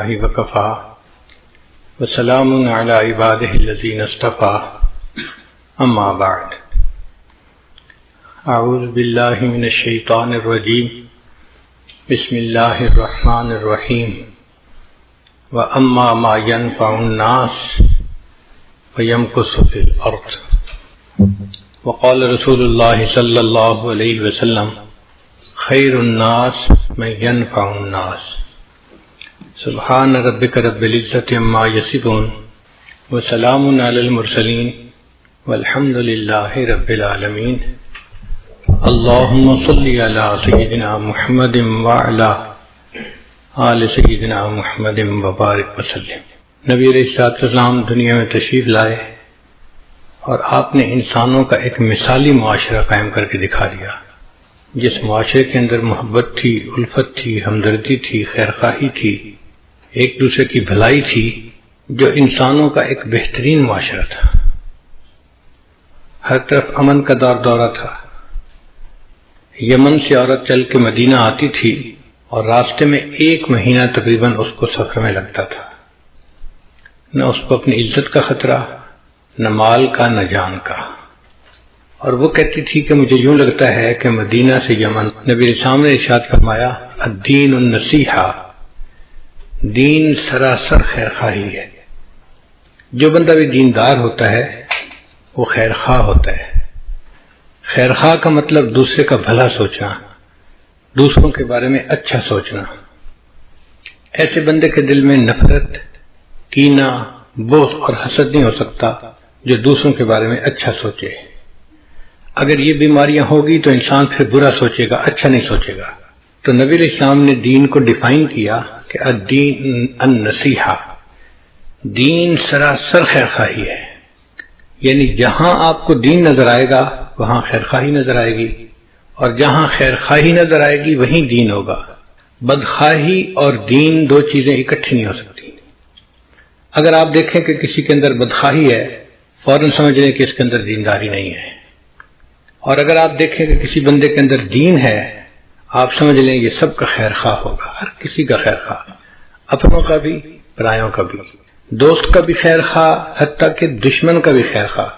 وكفى وسلام على عباده الذين اصطفى أما بعد أعوذ بالله من الشيطان الرجيم بسم الله الرحمن الرحيم وأما ما ينفع الناس فيمكث في الأرض وقال رسول الله صلى الله عليه وسلم خير الناس من ينفع الناس سبحان ربك رب العزة عما يصفون وسلام على المرسلين والحمد لله رب العالمين اللهم صل على سيدنا محمد وعلى آل سیدنا محمد وبارک وسلم۔ نبی علیہ السلام دنیا میں تشریف لائے اور آپ نے انسانوں کا ایک مثالی معاشرہ قائم کر کے دکھا دیا، جس معاشرے کے اندر محبت تھی، الفت تھی، ہمدردی تھی، خیرخواہی تھی، ایک دوسرے کی بھلائی تھی، جو انسانوں کا ایک بہترین معاشرہ تھا۔ ہر طرف امن کا دورہ تھا۔ یمن سے عورت چل کے مدینہ آتی تھی اور راستے میں 1 مہینہ تقریباً اس کو سفر میں لگتا تھا، نہ اس کو اپنی عزت کا خطرہ، نہ مال کا، نہ جان کا۔ اور وہ کہتی تھی کہ مجھے یوں لگتا ہے کہ مدینہ سے یمن۔ نبی اسلام نے ارشاد فرمایا الدین النصیحہ، دین سراسر خیرخواہی ہے۔ جو بندہ بھی دیندار ہوتا ہے وہ خیرخواہ ہوتا ہے۔ خیرخواہ کا مطلب دوسرے کا بھلا سوچنا، دوسروں کے بارے میں اچھا سوچنا۔ ایسے بندے کے دل میں نفرت، کینہ، بغض اور حسد نہیں ہو سکتا جو دوسروں کے بارے میں اچھا سوچے۔ اگر یہ بیماریاں ہوگی تو انسان پھر برا سوچے گا، اچھا نہیں سوچے گا۔ تو نبی علیہ السلام نے دین کو ڈیفائن کیا کہ الدین النصیحہ، دین سراسر خیرخواہی ہے، یعنی جہاں آپ کو دین نظر آئے گا وہاں خیرخواہی نظر آئے گی، اور جہاں خیرخواہی نظر آئے گی وہیں دین ہوگا۔ بدخواہی اور دین 2 چیزیں اکٹھی نہیں ہو سکتی۔ اگر آپ دیکھیں کہ کسی کے اندر بدخواہی ہے، فوراً سمجھ لیں کہ اس کے اندر دینداری نہیں ہے، اور اگر آپ دیکھیں کہ کسی بندے کے اندر دین ہے، آپ سمجھ لیں یہ سب کا خیرخواہ ہوگا، ہر کسی کا خیرخواہ، اپنوں کا بھی، پرایوں کا بھی، دوست کا بھی خیرخواہ، حتیٰ کہ دشمن کا بھی خیرخواہ،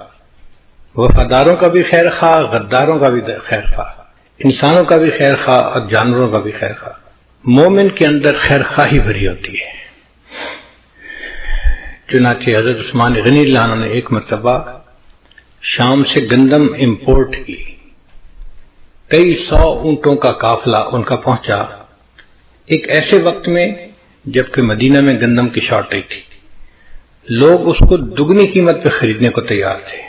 وفاداروں کا بھی خیرخواہ، غداروں کا بھی خیرخواہ، انسانوں کا بھی خیرخواہ اور جانوروں کا بھی خیرخواہ۔ مومن کے اندر خیرخواہی بھری ہوتی ہے۔ چنانچہ حضرت عثمان غنی اللہ عنہ نے ایک مرتبہ شام سے گندم امپورٹ کی، کئی 100 اونٹوں کا قافلہ ان کا پہنچا ایک ایسے وقت میں جبکہ مدینہ میں گندم کی شارٹیج تھی۔ لوگ اس کو دگنی قیمت پہ خریدنے کو تیار تھے۔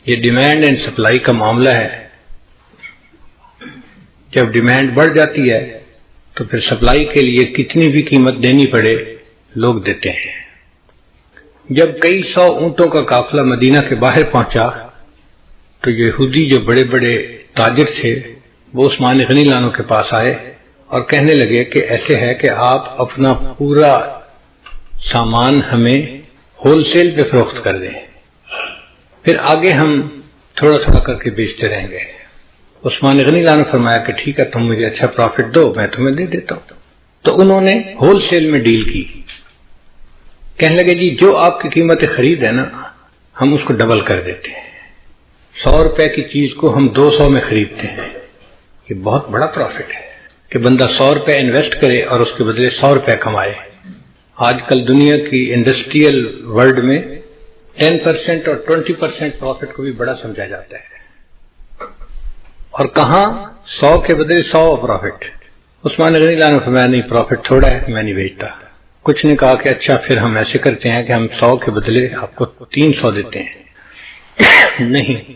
یہ ڈیمانڈ اینڈ سپلائی کا معاملہ ہے۔ جب ڈیمانڈ بڑھ جاتی ہے تو پھر سپلائی کے لیے کتنی بھی قیمت دینی پڑے لوگ دیتے ہیں۔ جب کئی 100 اونٹوں کا قافلہ مدینہ کے باہر پہنچا تو یہودی جو بڑے بڑے تاجر تھے وہ عثمان غنی اللہ عنہ کے پاس آئے اور کہنے لگے کہ ایسے ہے کہ آپ اپنا پورا سامان ہمیں ہول سیل پہ فروخت کر دیں، پھر آگے ہم تھوڑا تھوڑا کر کے بیچتے رہیں گے۔ عثمان غنی اللہ عنہ نے فرمایا کہ ٹھیک ہے، تم مجھے اچھا پروفٹ دو، میں تمہیں دے دیتا ہوں۔ تو انہوں نے ہول سیل میں ڈیل کی، کہنے لگے جی جو آپ کی قیمت خرید ہے نا ہم اس کو ڈبل کر دیتے ہیں، 100 روپے کی چیز کو ہم 200 میں خریدتے ہیں۔ یہ بہت بڑا پروفٹ ہے کہ بندہ 100 روپے انویسٹ کرے اور اس کے بدلے 100 روپے کمائے۔ آج کل دنیا کی انڈسٹریل ورلڈ میں 10% اور 20% پروفٹ کو بھی بڑا سمجھا جاتا ہے، اور کہاں 100 کے بدلے 100 پروفٹ۔ عثمان غنی اللہ عنہ نے فرمایا نہیں، پروفٹ تھوڑا ہے، میں نہیں بیچتا۔ کچھ نے کہا کہ اچھا پھر ہم ایسے کرتے ہیں کہ ہم 100 کے بدلے آپ کو 300 دیتے ہیں۔ نہیں،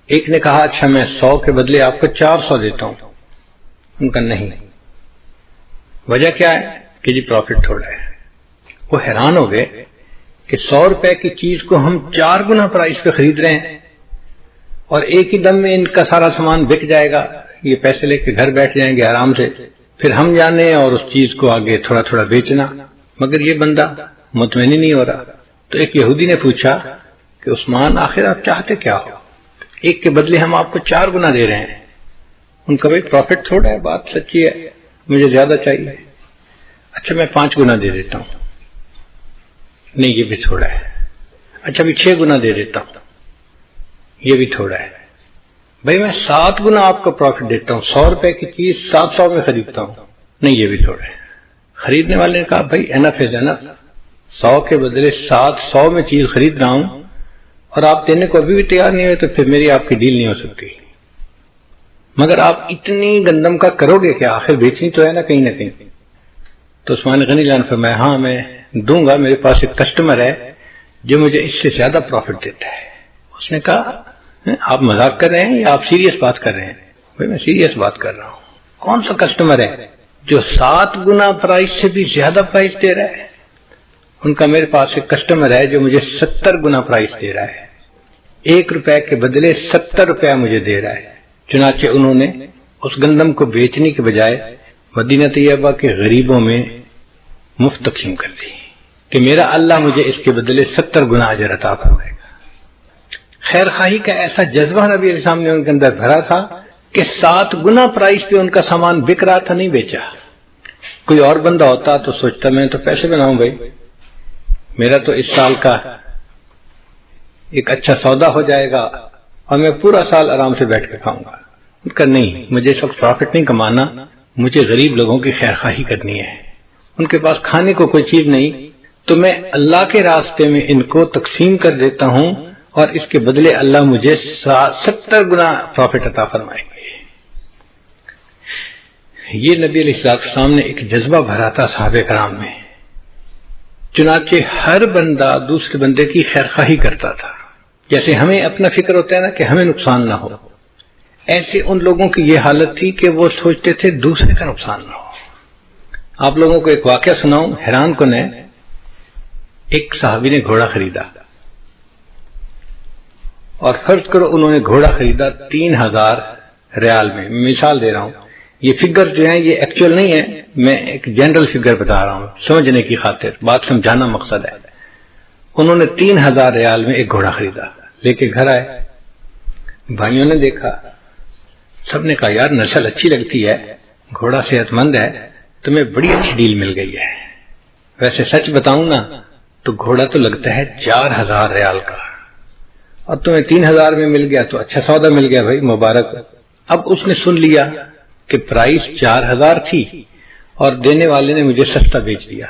ایک نے کہا اچھا میں 100 کے بدلے آپ کو 400 دیتا ہوں۔ ان کا نہیں، وجہ کیا ہے کہ جی پروفٹ تھوڑا ہے۔ وہ حیران ہو گئے کہ 100 روپے کی چیز کو ہم 4 گنا پرائس پہ خرید رہے ہیں، اور ایک ہی دم میں ان کا سارا سامان بک جائے گا، یہ پیسے لے کے گھر بیٹھ جائیں گے آرام سے، پھر ہم جانے اور اس چیز کو آگے تھوڑا تھوڑا بیچنا۔ مگر یہ بندہ مطمئن نہیں ہو رہا۔ تو ایک یہودی نے پوچھا کہ عثمان آخر آپ چاہتے کیا ہو؟ ایک کے بدلے ہم آپ کو 4 گنا دے رہے ہیں۔ ان کا بھائی پروفٹ تھوڑا ہے، بات سچی ہے، مجھے زیادہ چاہیے۔ اچھا میں 5 گنا دے دیتا ہوں، نہیں یہ بھی تھوڑا ہے، اچھا بھی 6 گنا دے دیتا ہوں، یہ بھی تھوڑا ہے، بھائی میں 7 گنا آپ کو پروفٹ دیتا ہوں، 100 روپے کی چیز 700 میں خریدتا ہوں، نہیں یہ بھی تھوڑا ہے۔ خریدنے والے نے کہا بھائی انف از انف، 100 کے بدلے 700 میں چیز خرید رہا ہوں اور آپ دینے کو ابھی بھی تیار نہیں ہوئے، تو پھر میری آپ کی ڈیل نہیں ہو سکتی، مگر آپ اتنی گندم کا کرو گے کہ آخر بیچنی تو ہے نا کہیں نہ کہیں۔ تو عثمان غنی جان فرمایا ہاں میں دوں گا، میرے پاس ایک کسٹمر ہے جو مجھے اس سے زیادہ پروفٹ دیتا ہے۔ اس نے کہا آپ مذاق کر رہے ہیں یا آپ سیریس بات کر رہے ہیں؟ بھائی میں سیریس بات کر رہا ہوں۔ کون سا کسٹمر ہے جو 7 گنا پرائس سے بھی زیادہ پرائس دے رہا ہے؟ ان کا میرے پاس ایک کسٹمر ہے جو مجھے 70 گنا پرائس دے رہا ہے، 1 روپے کے بدلے 70 روپیہ مجھے دے رہا ہے۔ چنانچہ انہوں نے اس گندم کو بیچنے کے بجائے مدینہ طیبہ کے غریبوں میں مفت تقسیم کر دی کہ میرا اللہ مجھے اس کے بدلے 70 گنا اجر عطا فرمائے گا۔ خیر خواہی کا ایسا جذبہ نبی علیہ السلام نے ان کے اندر بھرا تھا کہ 7 گنا پرائس پہ ان کا سامان بک رہا تھا، نہیں بیچا۔ کوئی اور بندہ ہوتا تو سوچتا میں تو پیسے بناؤں بھائی، میرا تو اس سال کا ایک اچھا سودا ہو جائے گا اور میں پورا سال آرام سے بیٹھ کے کھاؤں گا۔ ان کا نہیں، مجھے اس وقت پروفٹ نہیں کمانا، مجھے غریب لوگوں کی خیر خواہی کرنی ہے، ان کے پاس کھانے کو کوئی چیز نہیں، تو میں اللہ کے راستے میں ان کو تقسیم کر دیتا ہوں اور اس کے بدلے اللہ مجھے 70 گنا پروفٹ عطا فرمائیں گے۔ یہ نبی علیہ السلام نے ایک جذبہ بھرا تھا صحابہ کرام میں، چنانچہ ہر بندہ دوسرے بندے کی خیر خواہی کرتا تھا۔ جیسے ہمیں اپنا فکر ہوتا ہے نا کہ ہمیں نقصان نہ ہو، ایسے ان لوگوں کی یہ حالت تھی کہ وہ سوچتے تھے دوسرے کا نقصان نہ ہو۔ آپ لوگوں کو ایک واقعہ سناؤں، حیران کن ہے۔ ایک صحابی نے گھوڑا خریدا اور فرض کرو انہوں نے گھوڑا خریدا 3000 ریال میں، مثال دے رہا ہوں، یہ فگر جو ہیں یہ ایکچوئل نہیں ہے، میں ایک جنرل فگر بتا رہا ہوں سمجھنے کی خاطر، بات سمجھانا مقصد ہے۔ انہوں نے 3000 ریال میں ایک گھوڑا خریدا، لے کے گھر آئے، بھائیوں نے دیکھا، سب نے کہا یار نسل اچھی لگتی ہے، گھوڑا صحت مند ہے، تمہیں بڑی اچھی ڈیل مل گئی ہے۔ ویسے سچ بتاؤں نا تو گھوڑا تو لگتا ہے 4000 ریال کا، اور تمہیں 3000 میں مل گیا تو اچھا سودا مل گیا بھائی، مبارک۔ اب اس نے سن لیا کہ پرائس 4000 تھی اور دینے والے نے مجھے سستا بیچ دیا۔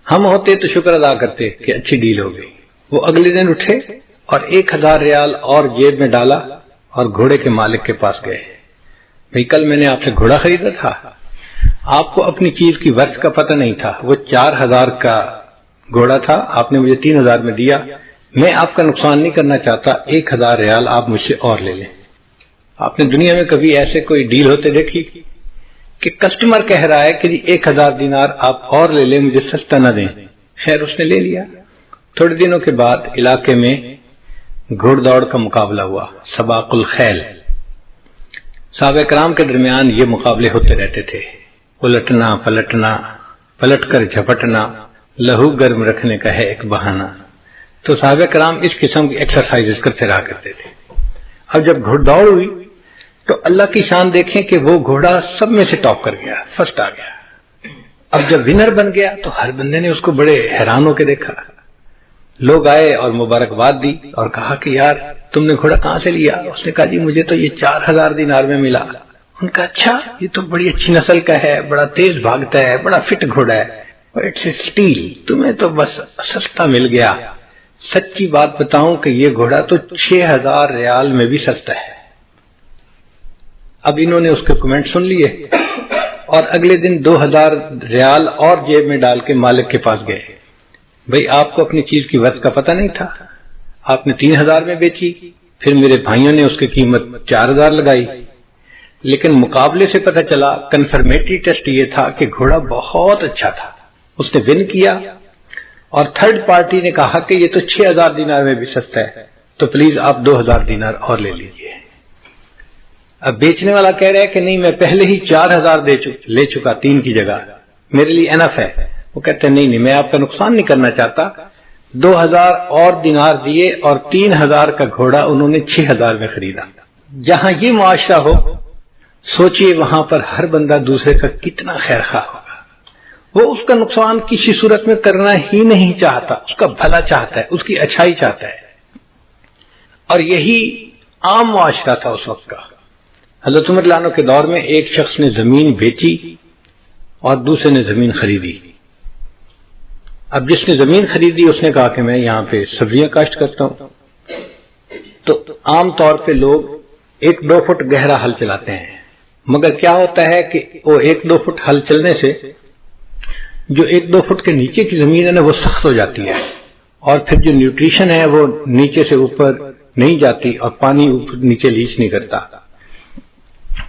ہم ہوتے تو شکر ادا کرتے کہ اچھی ڈیل ہو گئی۔ وہ اگلے دن اٹھے اور 1000 ریال اور جیب میں ڈالا اور گھوڑے کے مالک کے پاس گئے، بھئی کل میں نے آپ سے گھوڑا خریدا تھا، آپ کو اپنی چیز کی ورث کا پتہ نہیں تھا، وہ 4000 کا گھوڑا تھا، آپ نے مجھے 3000 میں دیا، میں آپ کا نقصان نہیں کرنا چاہتا، 1000 ریال آپ مجھ سے اور لے لیں۔ آپ نے دنیا میں کبھی ایسے کوئی ڈیل ہوتے دیکھی کہ کسٹمر کہہ رہا ہے کہ جی 1000 دینار آپ اور لے لیں، مجھے سستا نہ دیں؟ خیر اس نے لے لیا۔ تھوڑے دنوں کے بعد علاقے میں گھوڑ دوڑ کا مقابلہ ہوا، سباق الخیل۔ صحابہ کرام کے درمیان یہ مقابلے ہوتے رہتے تھے، الٹنا پلٹنا، پلٹ کر جھپٹنا، لہو گرم رکھنے کا ہے ایک بہانہ۔ تو صحابہ کرام اس قسم کی ایکسرسائز کرتے رہا کرتے تھے۔ اب جب گھوڑ دوڑ ہوئی تو اللہ کی شان دیکھیں کہ وہ گھوڑا سب میں سے ٹاپ کر گیا، فرسٹ آ گیا۔ اب جب ونر بن گیا تو ہر بندے نے اس کو بڑے حیران ہو کے دیکھا۔ لوگ آئے اور مبارکباد دی اور کہا کہ یار تم نے گھوڑا کہاں سے لیا؟ اس نے کہا جی مجھے تو یہ 4000 دینار میں ملا۔ ان کا اچھا، یہ تو بڑی اچھی نسل کا ہے، بڑا تیز بھاگتا ہے، بڑا فٹ گھوڑا ہے، اٹس اے اسٹیل، تمہیں تو بس سستا مل گیا۔ سچی بات بتاؤں کہ یہ گھوڑا تو 6000 ریال میں بھی سستا ہے۔ اب انہوں نے اس کے کمنٹ سن لیے اور اگلے دن 2000 ریال اور جیب میں ڈال کے مالک کے پاس گئے، بھئی آپ کو اپنی چیز کی ورث کا پتہ نہیں تھا، آپ نے 3000 میں بیچی، پھر میرے بھائیوں نے اس کی قیمت 4000 لگائی، لیکن مقابلے سے پتہ چلا، کنفرمیٹری ٹیسٹ یہ تھا کہ گھوڑا بہت اچھا تھا، اس نے ون کیا، اور تھرڈ پارٹی نے کہا کہ یہ تو 6000 دینار میں بھی سستا ہے، تو پلیز آپ 2000 دینار اور لے لیجئے۔ اب بیچنے والا کہہ رہا ہے کہ نہیں میں پہلے ہی 4000 لے چکا 3 کی جگہ، میرے لیے انف ہے۔ وہ کہتے ہیں نہیں میں آپ کا نقصان نہیں کرنا چاہتا، 2000 اور دینار دیے اور 3000 کا گھوڑا انہوں نے 6000 میں خریدا۔ جہاں یہ معاشرہ ہو، سوچئے وہاں پر ہر بندہ دوسرے کا کتنا خیر خواہ ہوگا۔ وہ اس کا نقصان کسی صورت میں کرنا ہی نہیں چاہتا، اس کا بھلا چاہتا ہے، اس کی اچھائی چاہتا ہے۔ اور یہی عام معاشرہ تھا اس وقت کا۔ حضرت عمر رضی اللہ عنہ کے دور میں ایک شخص نے زمین بیچی اور دوسرے نے زمین خریدی۔ اب جس نے زمین خریدی اس نے کہا کہ میں یہاں پہ سبزیاں کاشت کرتا ہوں، تو عام طور پہ لوگ 1-2 فٹ گہرا حل چلاتے ہیں، مگر کیا ہوتا ہے کہ وہ 1-2 فٹ حل چلنے سے جو 1-2 فٹ کے نیچے کی زمین ہے نا وہ سخت ہو جاتی ہے، اور پھر جو نیوٹریشن ہے وہ نیچے سے اوپر نہیں جاتی اور پانی اوپر نیچے لیچ نہیں کرتا،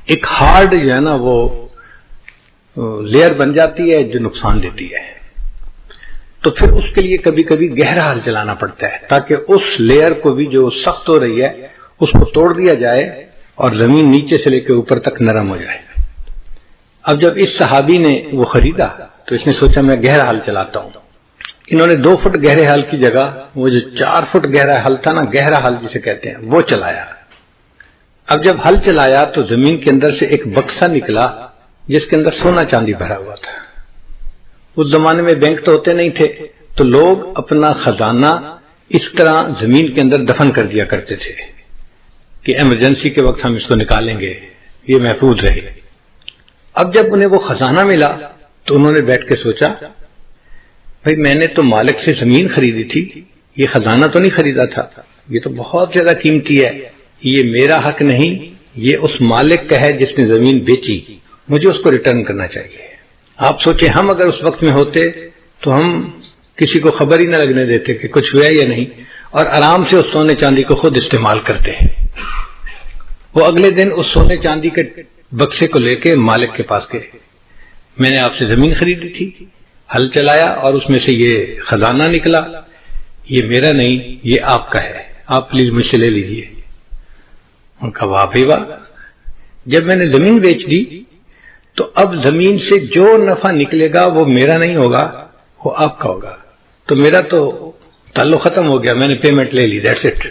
ایک ہارڈ جو ہے نا وہ لیئر بن جاتی ہے جو نقصان دیتی ہے۔ تو پھر اس کے لیے کبھی کبھی گہرا حل چلانا پڑتا ہے تاکہ اس لیئر کو بھی جو سخت ہو رہی ہے اس کو توڑ دیا جائے اور زمین نیچے سے لے کے اوپر تک نرم ہو جائے۔ اب جب اس صحابی نے وہ خریدا تو اس نے سوچا میں گہرا حل چلاتا ہوں۔ انہوں نے 2 فٹ گہرے حل کی جگہ وہ جو 4 فٹ گہرا حل تھا نا، گہرا حل جسے کہتے ہیں، وہ چلایا۔ اب جب حل چلایا تو زمین کے اندر سے ایک بکسا نکلا جس کے اندر سونا چاندی بھرا ہوا تھا۔ اس زمانے میں بینک تو ہوتے نہیں تھے، تو لوگ اپنا خزانہ اس طرح زمین کے اندر دفن کر دیا کرتے تھے کہ ایمرجنسی کے وقت ہم اس کو نکالیں گے، یہ محفوظ رہے۔ اب جب انہیں وہ خزانہ ملا تو انہوں نے بیٹھ کے سوچا بھئی میں نے تو مالک سے زمین خریدی تھی، یہ خزانہ تو نہیں خریدا تھا، یہ تو بہت زیادہ قیمتی ہے، یہ میرا حق نہیں، یہ اس مالک کا ہے جس نے زمین بیچی، مجھے اس کو ریٹرن کرنا چاہیے۔ آپ سوچیں ہم اگر اس وقت میں ہوتے تو ہم کسی کو خبر ہی نہ لگنے دیتے کہ کچھ ہوا یا نہیں، اور آرام سے اس سونے چاندی کو خود استعمال کرتے ہیں۔ وہ اگلے دن اس سونے چاندی کے بکسے کو لے کے مالک کے پاس گئے، میں نے آپ سے زمین خریدی تھی، حل چلایا اور اس میں سے یہ خزانہ نکلا، یہ میرا نہیں، یہ آپ کا ہے، آپ پلیز مجھ سے لے لیجیے۔ ان کا واہ بھائی واہ، جب میں نے زمین بیچ دی تو اب زمین سے جو نفع نکلے گا وہ میرا نہیں ہوگا، وہ آپ کا ہوگا، تو میرا تو تعلق ختم ہو گیا، میں نے پیمنٹ لے لی، دیٹس اٹ۔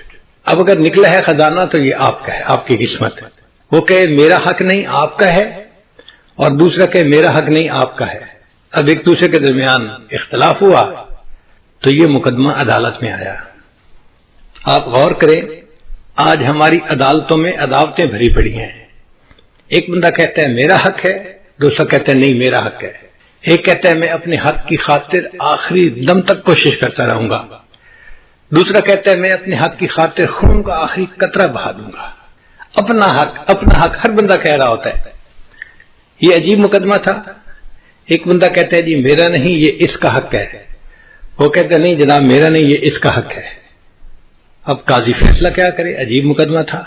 اب اگر نکلا ہے خزانہ تو یہ آپ کا ہے، آپ کی قسمت ہے۔ وہ کہے میرا حق نہیں آپ کا ہے، اور دوسرا کہے میرا حق نہیں آپ کا ہے، اب ایک دوسرے کے درمیان اختلاف ہوا تو یہ مقدمہ عدالت میں آیا۔ آپ غور کریں آج ہماری عدالتوں میں عداوتیں بھری پڑی ہیں، ایک بندہ کہتا ہے میرا حق ہے، دوسرا کہتا ہے نہیں میرا حق ہے، ایک کہتا ہے میں اپنے حق کی خاطر آخری دم تک کوشش کرتا رہوں گا، دوسرا کہتا ہے میں اپنے حق کی خاطر خون کا آخری قطرہ بہا دوں گا۔ اپنا حق ہر بندہ کہہ رہا ہوتا ہے۔ یہ عجیب مقدمہ تھا، ایک بندہ کہتا ہے جی میرا نہیں یہ اس کا حق ہے، وہ کہتا ہے نہیں جناب میرا نہیں یہ اس کا حق ہے۔ اب قاضی فیصلہ کیا کرے، عجیب مقدمہ تھا،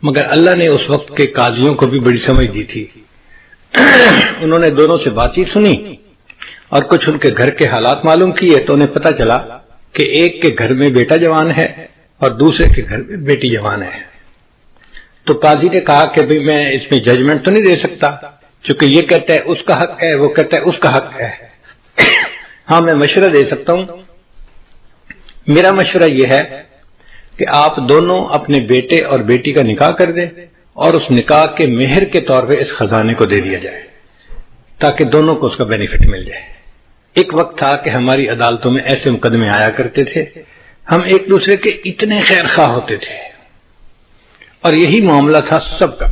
مگر اللہ نے اس وقت کے قاضیوں کو بھی بڑی سمجھ دی تھی۔ انہوں نے دونوں سے بات چیت سنی اور کچھ ان کے گھر کے حالات معلوم کیے تو انہیں پتہ چلا کہ ایک کے گھر میں بیٹا جوان ہے اور دوسرے کے گھر میں بیٹی جوان ہے۔ تو قاضی نے کہا کہ بھئی میں اس میں ججمنٹ تو نہیں دے سکتا، چونکہ یہ کہتا ہے اس کا حق ہے، وہ کہتا ہے اس کا حق ہے۔ ہاں میں مشورہ دے سکتا ہوں، میرا مشورہ یہ ہے کہ آپ دونوں اپنے بیٹے اور بیٹی کا نکاح کر دیں اور اس نکاح کے مہر کے طور پہ اس خزانے کو دے دیا جائے تاکہ دونوں کو اس کا بینیفٹ مل جائے۔ ایک وقت تھا کہ ہماری عدالتوں میں ایسے مقدمے آیا کرتے تھے، ہم ایک دوسرے کے اتنے خیر خواہ ہوتے تھے، اور یہی معاملہ تھا سب کا،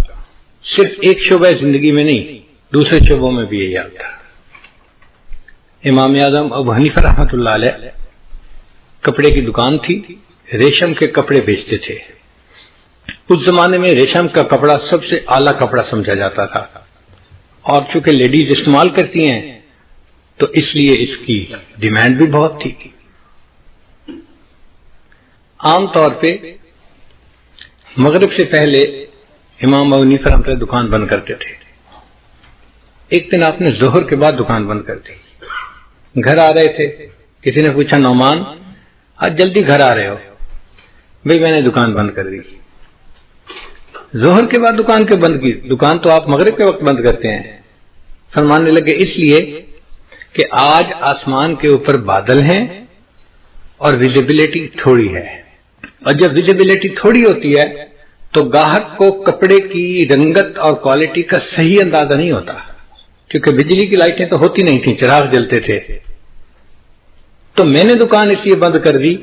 صرف ایک شعبہ زندگی میں نہیں، دوسرے شعبوں میں بھی یہی حال تھا۔ امام اعظم ابو حنیفہ رحمۃ اللہ علیہ کپڑے کی دکان تھی، ریشم کے کپڑے بیچتے تھے۔ اس زمانے میں ریشم کا کپڑا سب سے اعلیٰ کپڑا سمجھا جاتا تھا، اور چونکہ لیڈیز استعمال کرتی ہیں تو اس لیے اس کی ڈیمانڈ بھی بہت تھی۔ عام طور پہ مغرب سے پہلے امام ابو حنیفہ رحمۃ اللہ دکان بند کرتے تھے۔ ایک دن آپ نے ظہر کے بعد دکان بند کر دی، گھر آ رہے تھے، کسی نے پوچھا نعمان آج جلدی گھر آ رہے ہو؟ بھئی میں نے دکان بند کر دی۔ ظہر کے بعد دکان کیوں بند کی؟ دکان تو آپ مغرب کے وقت بند کرتے ہیں۔ فرمانے لگے اس لیے کہ آج آسمان کے اوپر بادل ہیں اور ویزیبلٹی تھوڑی ہے، اور جب ویزیبلٹی تھوڑی ہوتی ہے تو گاہک کو کپڑے کی رنگت اور کوالٹی کا صحیح اندازہ نہیں ہوتا، کیونکہ بجلی کی لائٹیں تو ہوتی نہیں تھیں، چراغ جلتے تھے، تو میں نے دکان اس لیے بند کر دی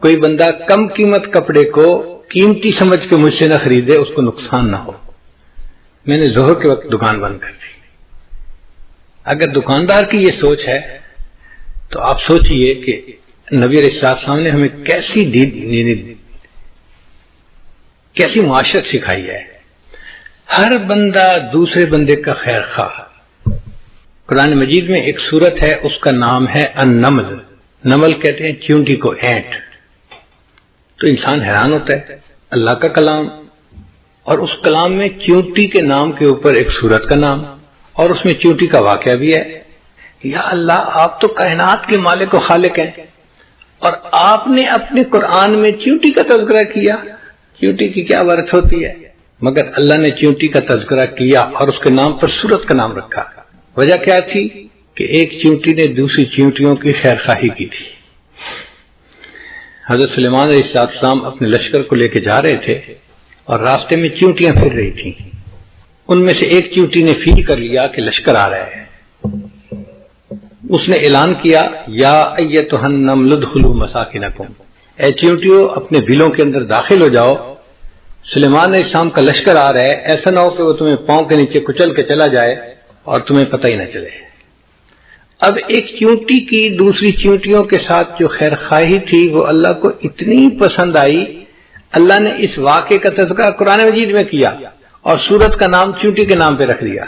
کوئی بندہ کم قیمت کپڑے کو قیمتی سمجھ کے مجھ سے نہ خریدے، اس کو نقصان نہ ہو۔ میں نے ظہر کے وقت دکان بند کر دی۔ اگر دکاندار کی یہ سوچ ہے تو آپ سوچئے کہ نبی علیہ السلام نے ہمیں کیسی معاشرت سکھائی ہے۔ ہر بندہ دوسرے بندے کا خیر خواہ۔ قرآن مجید میں ایک سورت ہے، اس کا نام ہے النمل۔ نمل کہتے ہیں چیونٹی کو، اینٹ۔ تو انسان حیران ہوتا ہے، اللہ کا کلام، اور اس کلام میں چیونٹی کے نام کے اوپر ایک سورت کا نام، اور اس میں چیونٹی کا واقعہ بھی ہے۔ یا اللہ، آپ تو کائنات کے مالک و خالق ہیں، اور آپ نے اپنے قرآن میں چیونٹی کا تذکرہ کیا۔ چیونٹی کی کیا ورت ہوتی ہے؟ مگر اللہ نے چیونٹی کا تذکرہ کیا اور اس کے نام پر سورت کا نام رکھا۔ وجہ کیا تھی؟ کہ ایک چیونٹی نے دوسری چیونٹیوں کی خیر خواہی کی تھی۔ حضرت سلیمان علیہ السلام اپنے لشکر کو لے کے جا رہے تھے اور راستے میں چیونٹیاں پھر رہی تھیں۔ ان میں سے ایک چیونٹی نے فیل کر لیا کہ لشکر آ رہا ہے۔ اس نے اعلان کیا، یا ایتھا النمل ادخلوا مساکنکم، اے چیونٹیوں اپنے بلوں کے اندر داخل ہو جاؤ، سلیمان علیہ السلام کا لشکر آ رہا ہے، ایسا نہ ہو کہ وہ تمہیں پاؤں کے نیچے کچل کے چلا جائے اور تمہیں پتہ ہی نہ چلے۔ اب ایک چیونٹی کی دوسری چیونٹیوں کے ساتھ جو خیر خواہی تھی وہ اللہ کو اتنی پسند آئی، اللہ نے اس واقعے کا تذکرہ قرآن مجید میں کیا اور سورت کا نام چیونٹی کے نام پہ رکھ دیا۔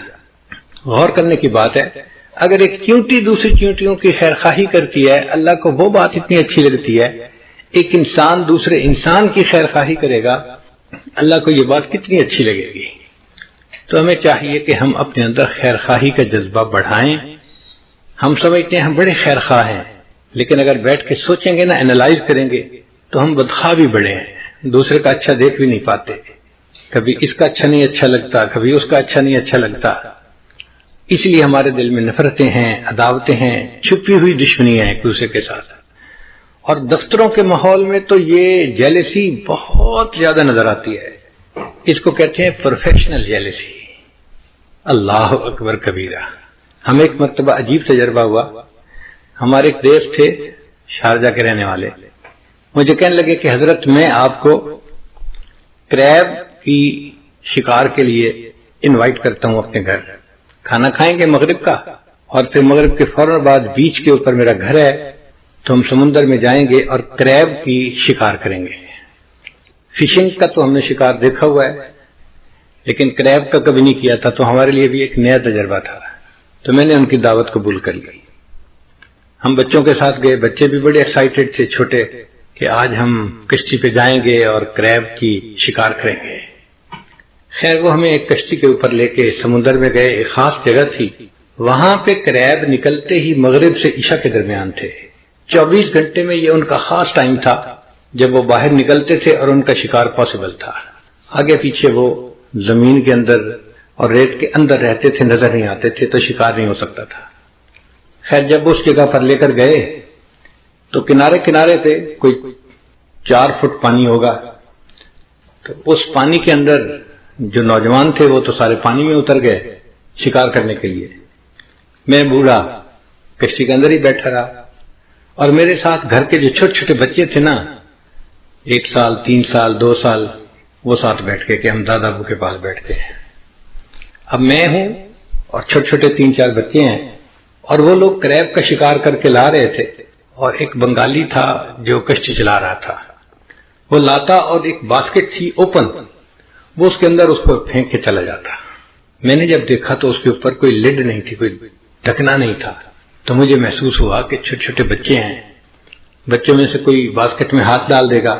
غور کرنے کی بات ہے، اگر ایک چیونٹی دوسری چیونٹیوں کی خیر خواہی کرتی ہے، اللہ کو وہ بات اتنی اچھی لگتی ہے، ایک انسان دوسرے انسان کی خیر خواہی کرے گا، اللہ کو یہ بات کتنی اچھی لگے گی۔ تو ہمیں چاہیے کہ ہم اپنے اندر خیر خواہی کا جذبہ بڑھائیں۔ ہم سمجھتے ہیں ہم بڑے خیر خواہ ہیں، لیکن اگر بیٹھ کے سوچیں گے نا، انالائز کریں گے، تو ہم بدخواہ بھی بڑے ہیں، دوسرے کا اچھا دیکھ بھی نہیں پاتے، کبھی اس کا اچھا نہیں اچھا لگتا، کبھی اس کا اچھا نہیں اچھا لگتا۔ اس لیے ہمارے دل میں نفرتیں ہیں، عداوتیں ہیں، چھپی ہوئی دشمنیاں ہیں ایک دوسرے کے ساتھ۔ اور دفتروں کے ماحول میں تو یہ جیلسی بہت زیادہ نظر آتی ہے، اس کو کہتے ہیں پروفیشنل جیلسی۔ اللہ اکبر کبیرہ۔ ہمیں ایک مرتبہ عجیب تجربہ ہوا، ہمارے ایک دوست تھے شارجہ کے رہنے والے، مجھے کہنے لگے کہ حضرت میں آپ کو کریب کی شکار کے لیے انوائٹ کرتا ہوں اپنے گھر، کھانا کھائیں گے مغرب کا، اور پھر مغرب کے فوراً بعد بیچ کے اوپر میرا گھر ہے، تو ہم سمندر میں جائیں گے اور کریب کی شکار کریں گے۔ فشنگ کا تو ہم نے شکار دیکھا ہوا ہے، لیکن کریب کا کبھی نہیں کیا تھا، تو ہمارے لیے بھی ایک نیا تجربہ تھا۔ تو میں نے ان کی دعوت قبول کر لی۔ ہم بچوں کے ساتھ گئے، بچے بھی بڑے ایکسائٹڈ تھے چھوٹے، کہ آج ہم کشتی پہ جائیں گے اور کریب کی شکار کریں گے۔ خیر وہ ہمیں ایک کشتی کے اوپر لے کے سمندر میں گئے، ایک خاص جگہ تھی، وہاں پہ کریب نکلتے ہی مغرب سے عشاء کے درمیان تھے۔ 24 گھنٹے میں یہ ان کا خاص ٹائم تھا جب وہ باہر نکلتے تھے اور ان کا شکار پاسبل تھا۔ آگے پیچھے وہ زمین کے اندر اور ریت کے اندر رہتے تھے، نظر نہیں آتے تھے، تو شکار نہیں ہو سکتا تھا۔ خیر جب اس جگہ پر لے کر گئے تو کنارے کنارے پہ کوئی 4 فٹ پانی ہوگا، تو اس پانی کے اندر جو نوجوان تھے وہ تو سارے پانی میں اتر گئے شکار کرنے کے لیے۔ میں بوڑھا کشتی کے اندر ہی بیٹھا رہا، اور میرے ساتھ گھر کے جو چھوٹے چھوٹے بچے تھے نا، 1 سال 3 سال 2 سال، وہ ساتھ بیٹھ کے کہ ہم دادا ابو کے پاس بیٹھتے ہیں۔ اب میں ہوں اور چھوٹے چھوٹے 3-4 بچے ہیں، اور وہ لوگ کریب کا شکار کر کے لا رہے تھے، اور ایک بنگالی تھا جو کشتی چلا رہا تھا، وہ لاتا اور ایک باسکٹ تھی اوپن، وہ اس کے اندر اس کو پھینک کے چلا جاتا۔ میں نے جب دیکھا تو اس کے اوپر کوئی لڈ نہیں تھی، کوئی ڈھکنا نہیں تھا، تو مجھے محسوس ہوا کہ چھوٹے چھوٹے بچے ہیں، بچوں میں سے کوئی باسکٹ میں ہاتھ ڈال دے گا،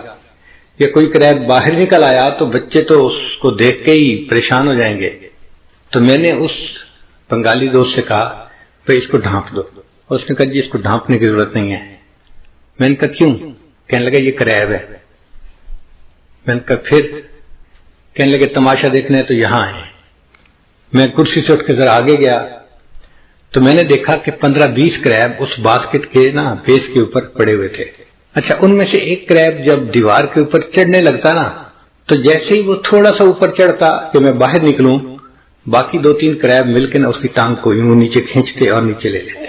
یا کوئی کریب باہر نکل آیا تو بچے تو اس کو دیکھ کے ہی پریشان ہو جائیں گے۔ تو میں نے اس بنگالی دوست سے کہا بھائی اس کو ڈھانپ دو، اور اس نے کہا جی اس کو ڈھانپنے کی ضرورت نہیں ہے۔ میں نے کہا کیوں؟ کہنے لگا یہ کریب ہے۔ میں نے کہا پھر؟ کہنے لگے تماشا دیکھنا ہے تو یہاں آئے۔ میں کرسی سے اٹھ کے ذرا آگے گیا تو میں نے دیکھا کہ 15-20 کریب اس باسکٹ کے نا بیس کے اوپر پڑے ہوئے تھے۔ اچھا ان میں سے ایک کریب جب دیوار کے اوپر چڑھنے لگتا نا، تو جیسے ہی وہ تھوڑا سا اوپر چڑھتا کہ میں باہر نکلوں، باقی 2-3 کریب مل کے نا اس کی ٹانگ کو یوں نیچے کھینچتے اور نیچے لے لیتے.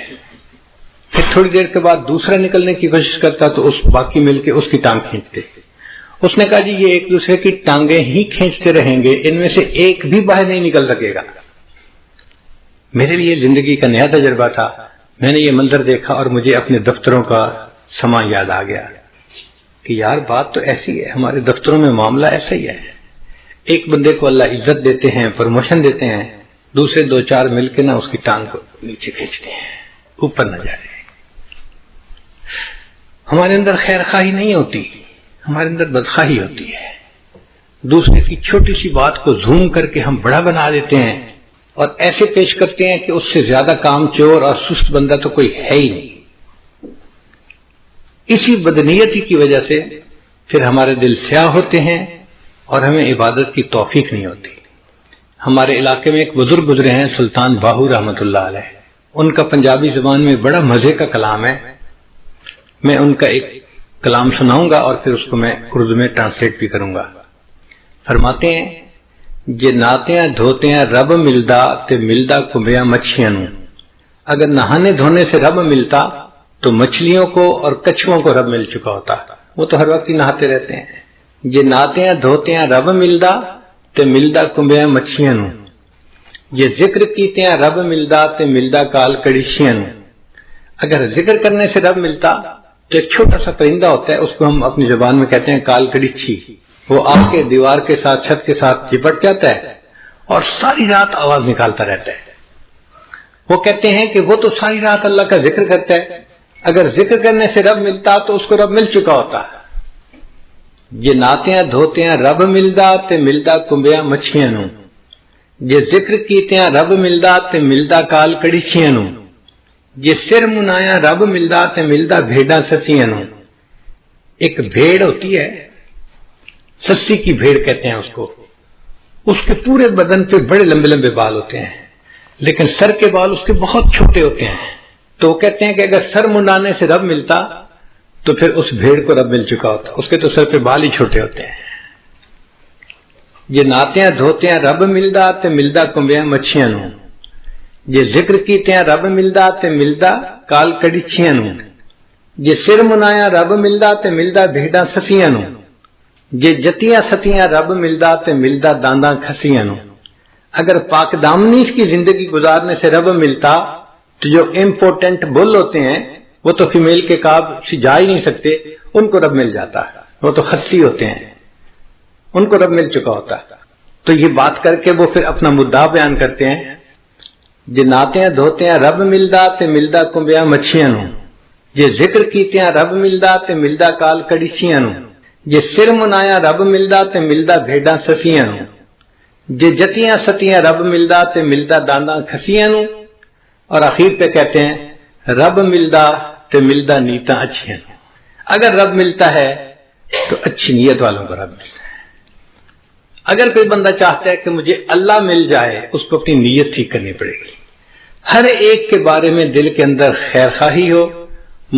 پھر تھوڑی دیر کے بعد دوسرا نکلنے کی کوشش کرتا تو اس باقی مل کے اس کی ٹانگ کھینچتے. اس نے کہا جی یہ ایک دوسرے کی ٹانگیں ہی کھینچتے رہیں گے، ان میں سے ایک بھی باہر نہیں نکل سکے گا. میرے لیے زندگی کا نیا تجربہ تھا. میں نے یہ منظر دیکھا اور مجھے اپنے دفتروں کا سما یاد آ گیا کہ یار بات تو ایسی ہے، ہمارے دفتروں میں معاملہ ایسا ہی ہے. ایک بندے کو اللہ عزت دیتے ہیں، پروموشن دیتے ہیں، دوسرے 2-4 مل کے نا اس کی ٹانگ کو نیچے کھینچتے ہیں، اوپر نہ جائے. ہمارے اندر خیر خواہی نہیں ہوتی، ہمارے اندر بدخواہی ہوتی ہے. دوسرے کی چھوٹی سی بات کو زوم کر کے ہم بڑا بنا دیتے ہیں اور ایسے پیش کرتے ہیں کہ اس سے زیادہ کام چور اور سست بندہ تو کوئی ہے ہی نہیں. اسی بدنیتی کی وجہ سے پھر ہمارے دل سیاہ ہوتے ہیں اور ہمیں عبادت کی توفیق نہیں ہوتی. ہمارے علاقے میں ایک بزرگ گزرے ہیں سلطان باہو رحمۃ اللہ علیہ. ان کا پنجابی زبان میں بڑا مزے کا کلام ہے. میں ان کا ایک کلام سناؤں گا اور پھر اس کو میں اردو میں ٹرانسلیٹ بھی کروں گا. فرماتے ہیں جے ناتیاں دھوتیاں رب ملدا تے ملدا کمبیاں مچھیاں نوں. اگر نہانے دھونے سے رب ملتا تو مچھلیوں کو اور کچھووں کو رب مل چکا ہوتا، وہ تو ہر وقت ہی نہاتے رہتے ہیں. جے ناتیاں دھوتیاں رب ملدا تے ملدا کمبیاں مچھیاں نوں. جے ذکر کیتیاں رب ملدا تے ملدا کال کڑیشیاں نوں. اگر ذکر کرنے سے رب ملتا تو ایک چھوٹا سا پرندہ ہوتا ہے، اس کو ہم اپنی زبان میں کہتے ہیں کال کڑیچھی. وہ آ کے دیوار کے ساتھ چھت کے ساتھ چپٹ جاتا ہے اور ساری رات آواز نکالتا رہتا ہے. وہ کہتے ہیں کہ وہ تو ساری رات اللہ کا ذکر کرتا ہے، اگر ذکر کرنے سے رب ملتا تو اس کو رب مل چکا ہوتا. یہ ناتیاں دھوتیاں رب ملدا تے ملدا کمبیاں مچھیاں نوں. یہ ذکر کیتیاں رب ملدا تے ملدا کال کڑیچیاں نوں. یہ سر منایا رب ملدا تے ملدا بھیڑاں سسیاں نوں. ایک بھیڑ ہوتی ہے، سسی کی بھیڑ کہتے ہیں اس کو. اس کے پورے بدن پہ بڑے لمبے لمبے بال ہوتے ہیں لیکن سر کے بال اس کے بہت چھوٹے ہوتے ہیں. تو وہ کہتے ہیں کہ اگر سر منڈانے سے رب ملتا تو پھر اس بھیڑ کو رب مل چکا ہوتا، اس کے تو سر پہ بال ہی چھوٹے ہوتے ہیں. یہ ناتیاں دھوتیاں رب ملدا تے ملدا کمبیاں مچھیاں نوں. یہ ذکر کیتیاں رب ملدا تے ملدا کال کڑیچیاں نوں. یہ سر منایا رب ملدا تے ملدا بھیڑاں سسیاں نوں. یہ جتیاں ستیاں رب ملدا تے ملدا دانداں کھسیاں نوں. اگر پاک دامنی کی زندگی گزارنے سے رب ملتا تو جو امپورٹنٹ بل ہوتے ہیں وہ تو فیمیل کے کاب سے جا ہی نہیں سکتے، ان کو رب مل جاتا. وہ تو خصی ہوتے ہیں، ان کو رب مل چکا ہوتا. تو یہ بات کر کے وہ پھر اپنا مدعا بیان کرتے ہیں جے ناتیاں دھوتیاں رب ملدا تے ملدا کمبیاں مچھیاں نوں. یہ ذکر کیتیاں رب ملدا تے ملدا کال کڑیچیاں نوں. یہ سر منایا رب ملدا تے ملدا بھیڑاں سسیاں نوں. یہ جتیاں ستیاں رب ملدا تے ملدا دانداں کھسیاں نوں. اور آخر پہ کہتے ہیں رب ملدا تے ملدا نیتاں اچھیاں نوں. اگر رب ملتا ہے تو اچھی نیت والوں کو رب ملتا ہے. اگر کوئی بندہ چاہتا ہے کہ مجھے اللہ مل جائے، اس کو اپنی نیت ٹھیک کرنی پڑے گی. ہر ایک کے بارے میں دل کے اندر خیر خواہی ہو،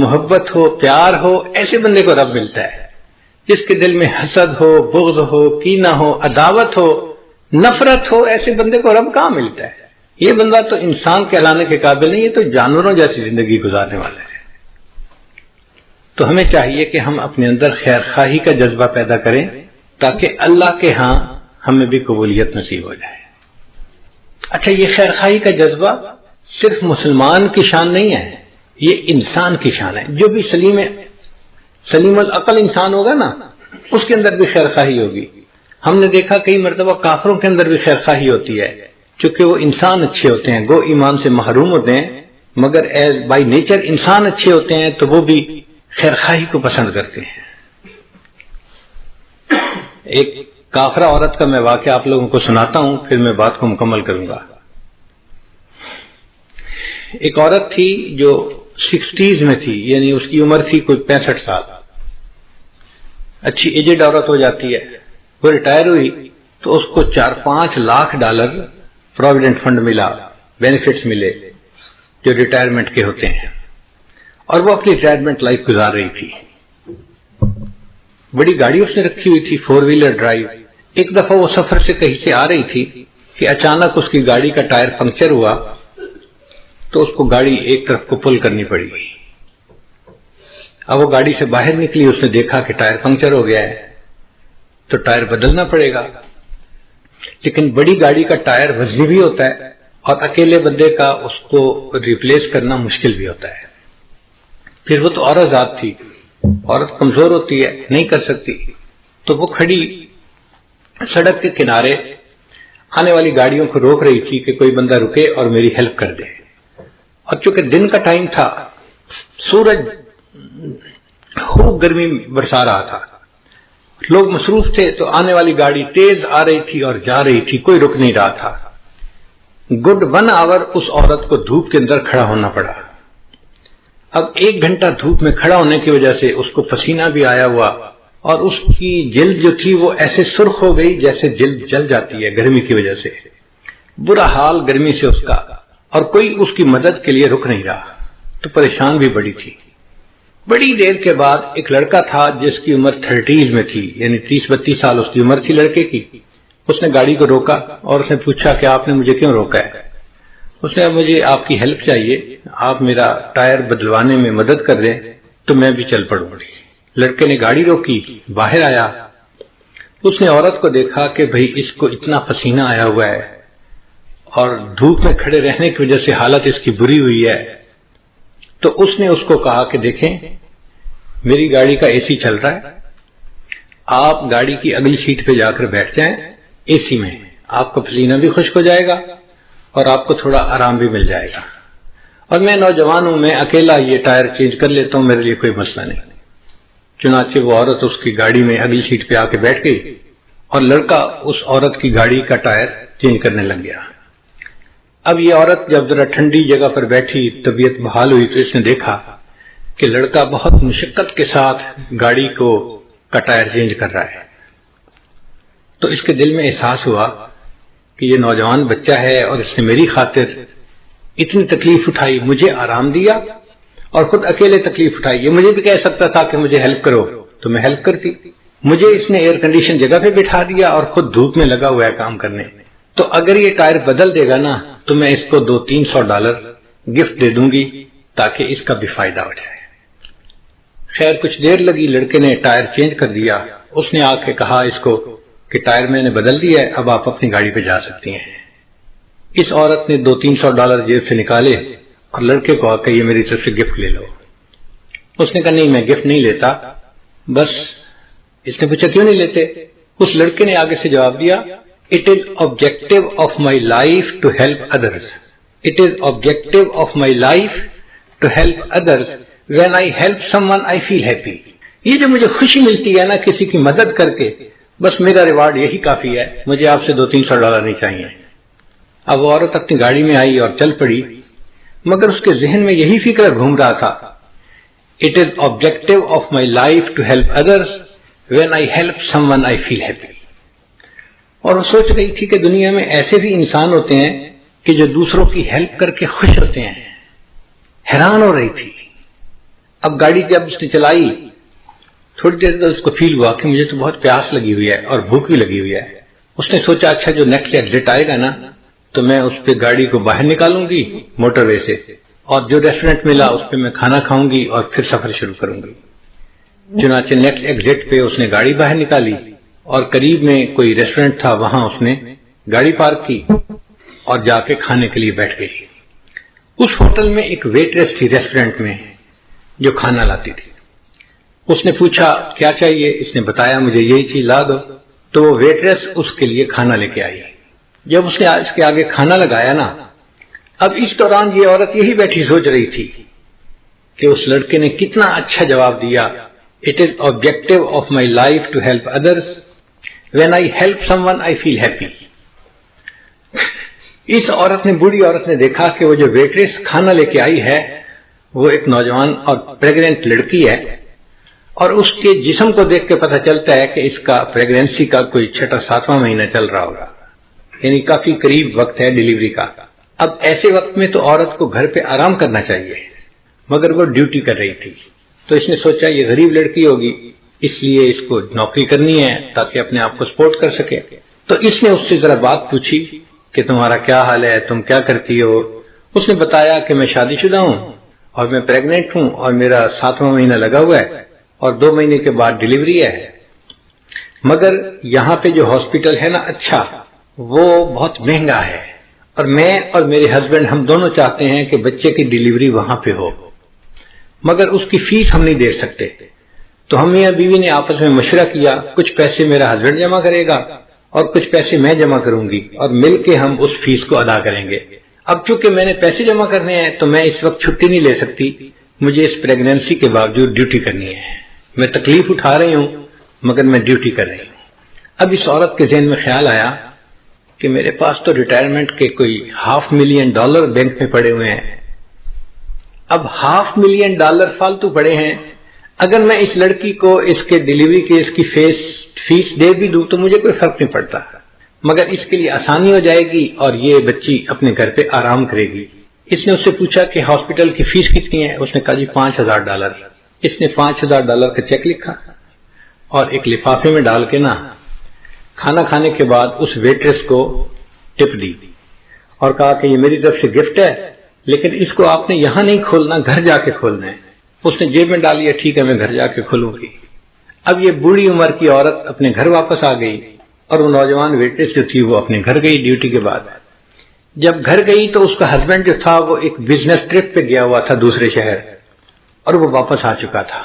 محبت ہو، پیار ہو، ایسے بندے کو رب ملتا ہے. جس کے دل میں حسد ہو، بغض ہو، کینہ ہو، عداوت ہو، نفرت ہو، ایسے بندے کو رب کہاں ملتا ہے؟ یہ بندہ تو انسان کہلانے کے قابل نہیں، یہ تو جانوروں جیسی زندگی گزارنے والا ہے. تو ہمیں چاہیے کہ ہم اپنے اندر خیر خواہی کا جذبہ پیدا کریں تاکہ اللہ کے ہاں ہمیں بھی قبولیت نصیب ہو جائے. اچھا، یہ خیر خواہی کا جذبہ صرف مسلمان کی شان نہیں ہے، یہ انسان کی شان ہے. جو بھی سلیم العقل انسان ہوگا نا، اس کے اندر بھی خیر خواہی ہوگی. ہم نے دیکھا کئی مرتبہ کافروں کے اندر بھی خیر خواہی ہوتی ہے، چونکہ وہ انسان اچھے ہوتے ہیں، گو ایمان سے محروم ہوتے ہیں، مگر بائی نیچر انسان اچھے ہوتے ہیں تو وہ بھی خیر خواہی کو پسند کرتے ہیں. ایک کافرہ عورت کا میں واقعہ آپ لوگوں کو سناتا ہوں، پھر میں بات کو مکمل کروں گا. ایک عورت تھی جو 60s میں تھی، یعنی اس کی عمر تھی کوئی 65 سال. اچھی ایجڈ عورت ہو جاتی ہے. وہ ریٹائر ہوئی تو اس کو $4-5 لاکھ پروویڈنٹ فنڈ ملا، بینیفٹس ملے جو ریٹائرمنٹ کے ہوتے ہیں، اور وہ اپنی ریٹائرمنٹ لائف گزار رہی تھی. بڑی گاڑی اس نے رکھی ہوئی تھی، 4 ویلر ڈرائیو. ایک دفعہ وہ سفر سے کہیں سے آ رہی تھی کہ اچانک اس کی گاڑی کا ٹائر پنکچر ہوا تو اس کو گاڑی ایک طرف کو پل کرنی پڑی. اب وہ گاڑی سے باہر نکلی, اس نے دیکھا کہ ٹائر پنکچر ہو گیا ہے تو ٹائر بدلنا پڑے گا. لیکن بڑی گاڑی کا ٹائر وزنی بھی ہوتا ہے اور اکیلے بندے کا اس کو ریپلیس کرنا مشکل بھی ہوتا ہے. پھر وہ تو عورت ذات تھی, عورت کمزور ہوتی ہے, نہیں کر سکتی, تو وہ کھڑی سڑک کے کنارے آنے والی گاڑیوں کو روک رہی تھی کہ کوئی بندہ رکے اور میری ہیلپ کر دے. اور چونکہ دن کا ٹائم تھا, سورج خوب گرمی برسا رہا تھا, لوگ مصروف تھے, تو آنے والی گاڑی تیز آ رہی تھی اور جا رہی تھی, کوئی رک نہیں رہا تھا. گڈ 1 آور اس عورت کو دھوپ کے اندر کھڑا ہونا پڑا. اب 1 گھنٹہ دھوپ میں کھڑا ہونے کی وجہ سے اس کو پسینہ بھی آیا ہوا اور اس کی جلد جو تھی وہ ایسے سرخ ہو گئی جیسے جلد جل جاتی ہے گرمی کی وجہ سے. برا حال گرمی سے اس کا, اور کوئی اس کی مدد کے لیے رک نہیں رہا, تو پریشان بھی بڑی تھی. بڑی دیر کے بعد ایک لڑکا تھا جس کی عمر 30 میں تھی, یعنی 30-32 سال اس کی عمر تھی لڑکے کی. اس نے گاڑی کو روکا اور اس نے پوچھا کہ آپ نے مجھے کیوں روکا ہے؟ اس نے, مجھے آپ کی ہیلپ چاہیے, آپ میرا ٹائر بدلوانے میں مدد کر دیں تو میں بھی چل پڑوں گی. لڑکے نے گاڑی روکی, باہر آیا, اس نے عورت کو دیکھا کہ بھئی اس کو اتنا پسینہ آیا ہوا ہے اور دھوپ میں کھڑے رہنے کی وجہ سے حالت اس کی بری ہوئی ہے. تو اس نے اس کو کہا کہ دیکھیں میری گاڑی کا اے سی چل رہا ہے, آپ گاڑی کی اگلی سیٹ پہ جا کر بیٹھ جائیں اے سی میں, آپ کا پسینہ بھی خشک ہو جائے گا اور آپ کو تھوڑا آرام بھی مل جائے گا. اور میں نوجوان ہوں, میں اکیلا یہ ٹائر چینج کر لیتا ہوں, میرے لیے کوئی مسئلہ نہیں. چنانچہ وہ عورت اس کی گاڑی میں اگلی سیٹ پہ آ کے بیٹھ گئی اور لڑکا اس عورت کی گاڑی کا ٹائر چینج کرنے لگ گیا. اب یہ عورت جب ذرا ٹھنڈی جگہ پر بیٹھی, طبیعت بحال ہوئی, تو اس نے دیکھا کہ لڑکا بہت مشقت کے ساتھ گاڑی کا ٹائر چینج کر رہا ہے. تو اس کے دل میں احساس ہوا کہ یہ نوجوان بچہ ہے اور اس نے میری خاطر اتنی تکلیف اٹھائی, مجھے آرام دیا اور خود اکیلے تکلیف اٹھائی. یہ مجھے بھی کہہ سکتا تھا کہ مجھے ہیلپ کرو تو میں ہیلپ کرتی. مجھے اس نے ایئر کنڈیشن جگہ پہ بٹھا دیا اور خود دھوپ میں لگا ہوا ہے کام کرنے. تو اگر یہ ٹائر بدل دے گا نا تو میں اس کو $200-300 گفٹ دے دوں گی تاکہ اس کا بھی فائدہ ہو جائے. خیر کچھ دیر لگی, لڑکے نے ٹائر چینج کر دیا. اس نے آ کے کہا اس کو کہ ٹائر میں نے بدل دیا ہے, اب آپ اپنی گاڑی پہ جا سکتی ہیں. اس عورت نے $200-300 جیب سے نکالے اور لڑکے کو آ کے یہ میری طرف سے گفٹ لے لو. اس نے کہا نہیں, میں گفٹ نہیں لیتا. بس اس نے پوچھا کیوں نہیں لیتے؟ اس لڑکے نے آگے سے جواب دیا, It is objective of my life to help others. It is objective of my life to help others. When I help someone, I feel happy. یہ جو مجھے خوشی ملتی ہے نا کسی کی مدد کر کے, بس میرا ریوارڈ یہی کافی ہے, مجھے آپ سے $200-300 نہیں چاہیے. اب وہ عورت اپنی گاڑی میں آئی اور چل پڑی, مگر اس کے ذہن میں یہی فکر گھوم رہا تھا, It is objective of my life to help others. When I help someone, I feel happy. اور وہ سوچ رہی تھی کہ دنیا میں ایسے بھی انسان ہوتے ہیں کہ جو دوسروں کی ہیلپ کر کے خوش ہوتے ہیں. حیران ہو رہی تھی. اب گاڑی جب اس نے چلائی, تھوڑی دیر بعد اس کو فیل ہوا کہ مجھے تو بہت پیاس لگی ہوئی ہے اور بھوک بھی لگی ہوئی ہے. اس نے سوچا اچھا جو نیکسٹ ایگزٹ آئے گا نا تو میں اس پہ گاڑی کو باہر نکالوں گی موٹر وے سے, اور جو ریسٹورینٹ ملا اس پہ میں کھانا کھاؤں گی اور پھر سفر شروع کروں گی. چنانچہ نیکسٹ ایگزٹ پہ اس نے گاڑی باہر نکالی اور قریب میں کوئی ریسٹورینٹ تھا, وہاں اس نے گاڑی پارک کی اور جا کے کھانے کے لیے بیٹھ گئی. اس ہوٹل میں ایک ویٹریس تھی ریسٹورینٹ میں جو کھانا لاتی تھی. اس نے پوچھا کیا چاہیے, اس نے بتایا مجھے یہی چیز لا دو. تو وہ ویٹریس اس کے لیے کھانا لے کے آئی. جب اس نے اس کے آگے کھانا لگایا نا, اب اس دوران یہ عورت یہی بیٹھی سوچ رہی تھی کہ اس لڑکے نے کتنا اچھا جواب دیا, It is objective of my life to help others. When I help someone, I feel happy. اس عورت نے, بوڑھی عورت نے دیکھا کہ وہ جو ویٹریس کھانا لے کے آئی ہے وہ ایک نوجوان اور پریگننٹ لڑکی ہے, اور اس کے جسم کو دیکھ کے پتہ چلتا ہے کہ اس کا پریگننسی کا کوئی 6واں مہینہ چل رہا ہوگا, یعنی کافی قریب وقت ہے ڈیلیوری کا. اب ایسے وقت میں تو عورت کو گھر پہ آرام کرنا چاہیے, مگر وہ ڈیوٹی کر رہی تھی. تو اس نے سوچا یہ غریب لڑکی ہوگی, اس لیے اس کو نوکری کرنی ہے تاکہ اپنے آپ کو سپورٹ کر سکے. تو اس نے اس سے ذرا بات پوچھی کہ تمہارا کیا حال ہے، تم کیا کرتی ہو؟ اس نے بتایا کہ میں شادی شدہ ہوں اور میں پریگننٹ ہوں اور میرا 7واں مہینہ لگا ہوا ہے اور 2 مہینے کے بعد ڈیلیوری ہے، مگر یہاں پہ جو ہاسپٹل ہے نا اچھا، وہ بہت مہنگا ہے اور میں اور میرے ہسبینڈ ہم دونوں چاہتے ہیں کہ بچے کی ڈیلیوری وہاں پہ ہو، مگر اس کی فیس ہم نہیں دے سکتے۔ تو ہم میاں بیوی نے آپس میں مشورہ کیا، کچھ پیسے میرا ہسبینڈ جمع کرے گا اور کچھ پیسے میں جمع کروں گی اور مل کے ہم اس فیس کو ادا کریں گے۔ اب چونکہ میں نے پیسے جمع کرنے ہیں تو میں اس وقت چھٹی نہیں لے سکتی، مجھے اس پریگننسی کے باوجود ڈیوٹی کرنی ہے، میں تکلیف اٹھا رہی ہوں مگر میں ڈیوٹی کر رہی ہوں۔ اب اس عورت کے ذہن میں خیال آیا کہ میرے پاس تو ریٹائرمنٹ کے کوئی $500,000 بینک میں پڑے ہوئے ہیں، اب $500,000 فالتو پڑے ہیں، اگر میں اس لڑکی کو اس کے ڈیلیوری کے اس کی فیس دے بھی دوں تو مجھے کوئی فرق نہیں پڑتا، مگر اس کے لیے آسانی ہو جائے گی اور یہ بچی اپنے گھر پہ آرام کرے گی۔ اس نے اس سے پوچھا کہ ہاسپٹل کی فیس کتنی ہے؟ اس نے کہا جی $5,000۔ اس نے $5,000 کا چیک لکھا اور ایک لفافے میں ڈال کے نا کھانا کھانے کے بعد اس ویٹریس کو ٹپ دی اور کہا کہ یہ میری طرف سے گفٹ ہے، لیکن اس کو آپ نے یہاں نہیں کھولنا، گھر جا کے کھولنا ہے۔ اس نے جیب میں ڈالی، ٹھیک ہے میں گھر جا کے کھولوں گی۔ اب یہ بوڑھی عمر کی عورت اپنے گھر واپس آ گئی اور وہ نوجوان ویٹریس جو تھی وہ اپنے گھر گئی ڈیوٹی کے بعد۔ جب گھر گئی تو اس کا ہسبینڈ جو تھا وہ ایک بزنس ٹرپ پہ گیا ہوا تھا دوسرے شہر اور وہ واپس آ چکا تھا،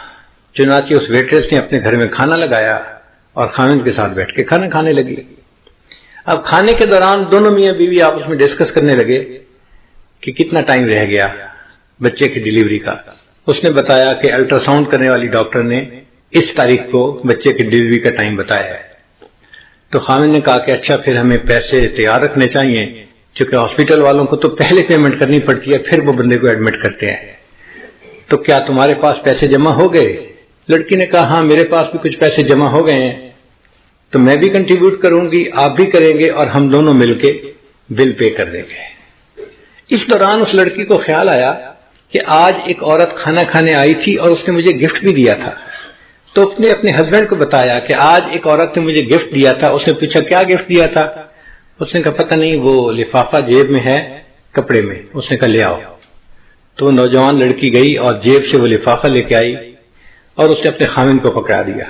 چنانچہ اس ویٹریس نے اپنے گھر میں کھانا لگایا اور خاوند کے ساتھ بیٹھ کے کھانا کھانے لگی۔ اب کھانے کے دوران دونوں میاں بیوی آپس میں ڈسکس کرنے لگے کہ کتنا ٹائم رہ گیا بچے کی ڈیلیوری کا۔ اس نے بتایا کہ الٹرا ساؤنڈ کرنے والی ڈاکٹر نے اس تاریخ کو بچے کی ڈیلیوری کا ٹائم بتایا ہے۔ تو خاوند نے کہا کہ اچھا پھر ہمیں پیسے تیار رکھنے چاہیے، چونکہ ہاسپٹل والوں کو تو پہلے پیمنٹ کرنی پڑتی ہے پھر وہ بندے کو ایڈمٹ کرتے ہیں، تو کیا تمہارے پاس پیسے جمع ہو گئے؟ لڑکی نے کہا ہاں میرے پاس بھی کچھ پیسے جمع ہو گئے ہیں، تو میں بھی کنٹریبیوٹ کروں گی، آپ بھی کریں گے اور ہم دونوں مل کے بل پے کر دیں گے۔ اس دوران اس لڑکی کو خیال آیا کہ آج ایک عورت کھانا کھانے آئی تھی اور اس نے مجھے گفٹ بھی دیا تھا، تو اس نے اپنے ہسبینڈ کو بتایا کہ آج ایک عورت نے مجھے گفٹ دیا تھا۔ اس نے پوچھا کیا گفٹ دیا تھا؟ اس نے کہا پتہ نہیں، وہ لفافہ جیب میں ہے کپڑے میں۔ اس نے کہا لے آؤ۔ تو وہ نوجوان لڑکی گئی اور جیب سے وہ لفافہ لے کے آئی اور اس نے اپنے خاوند کو پکڑا دیا۔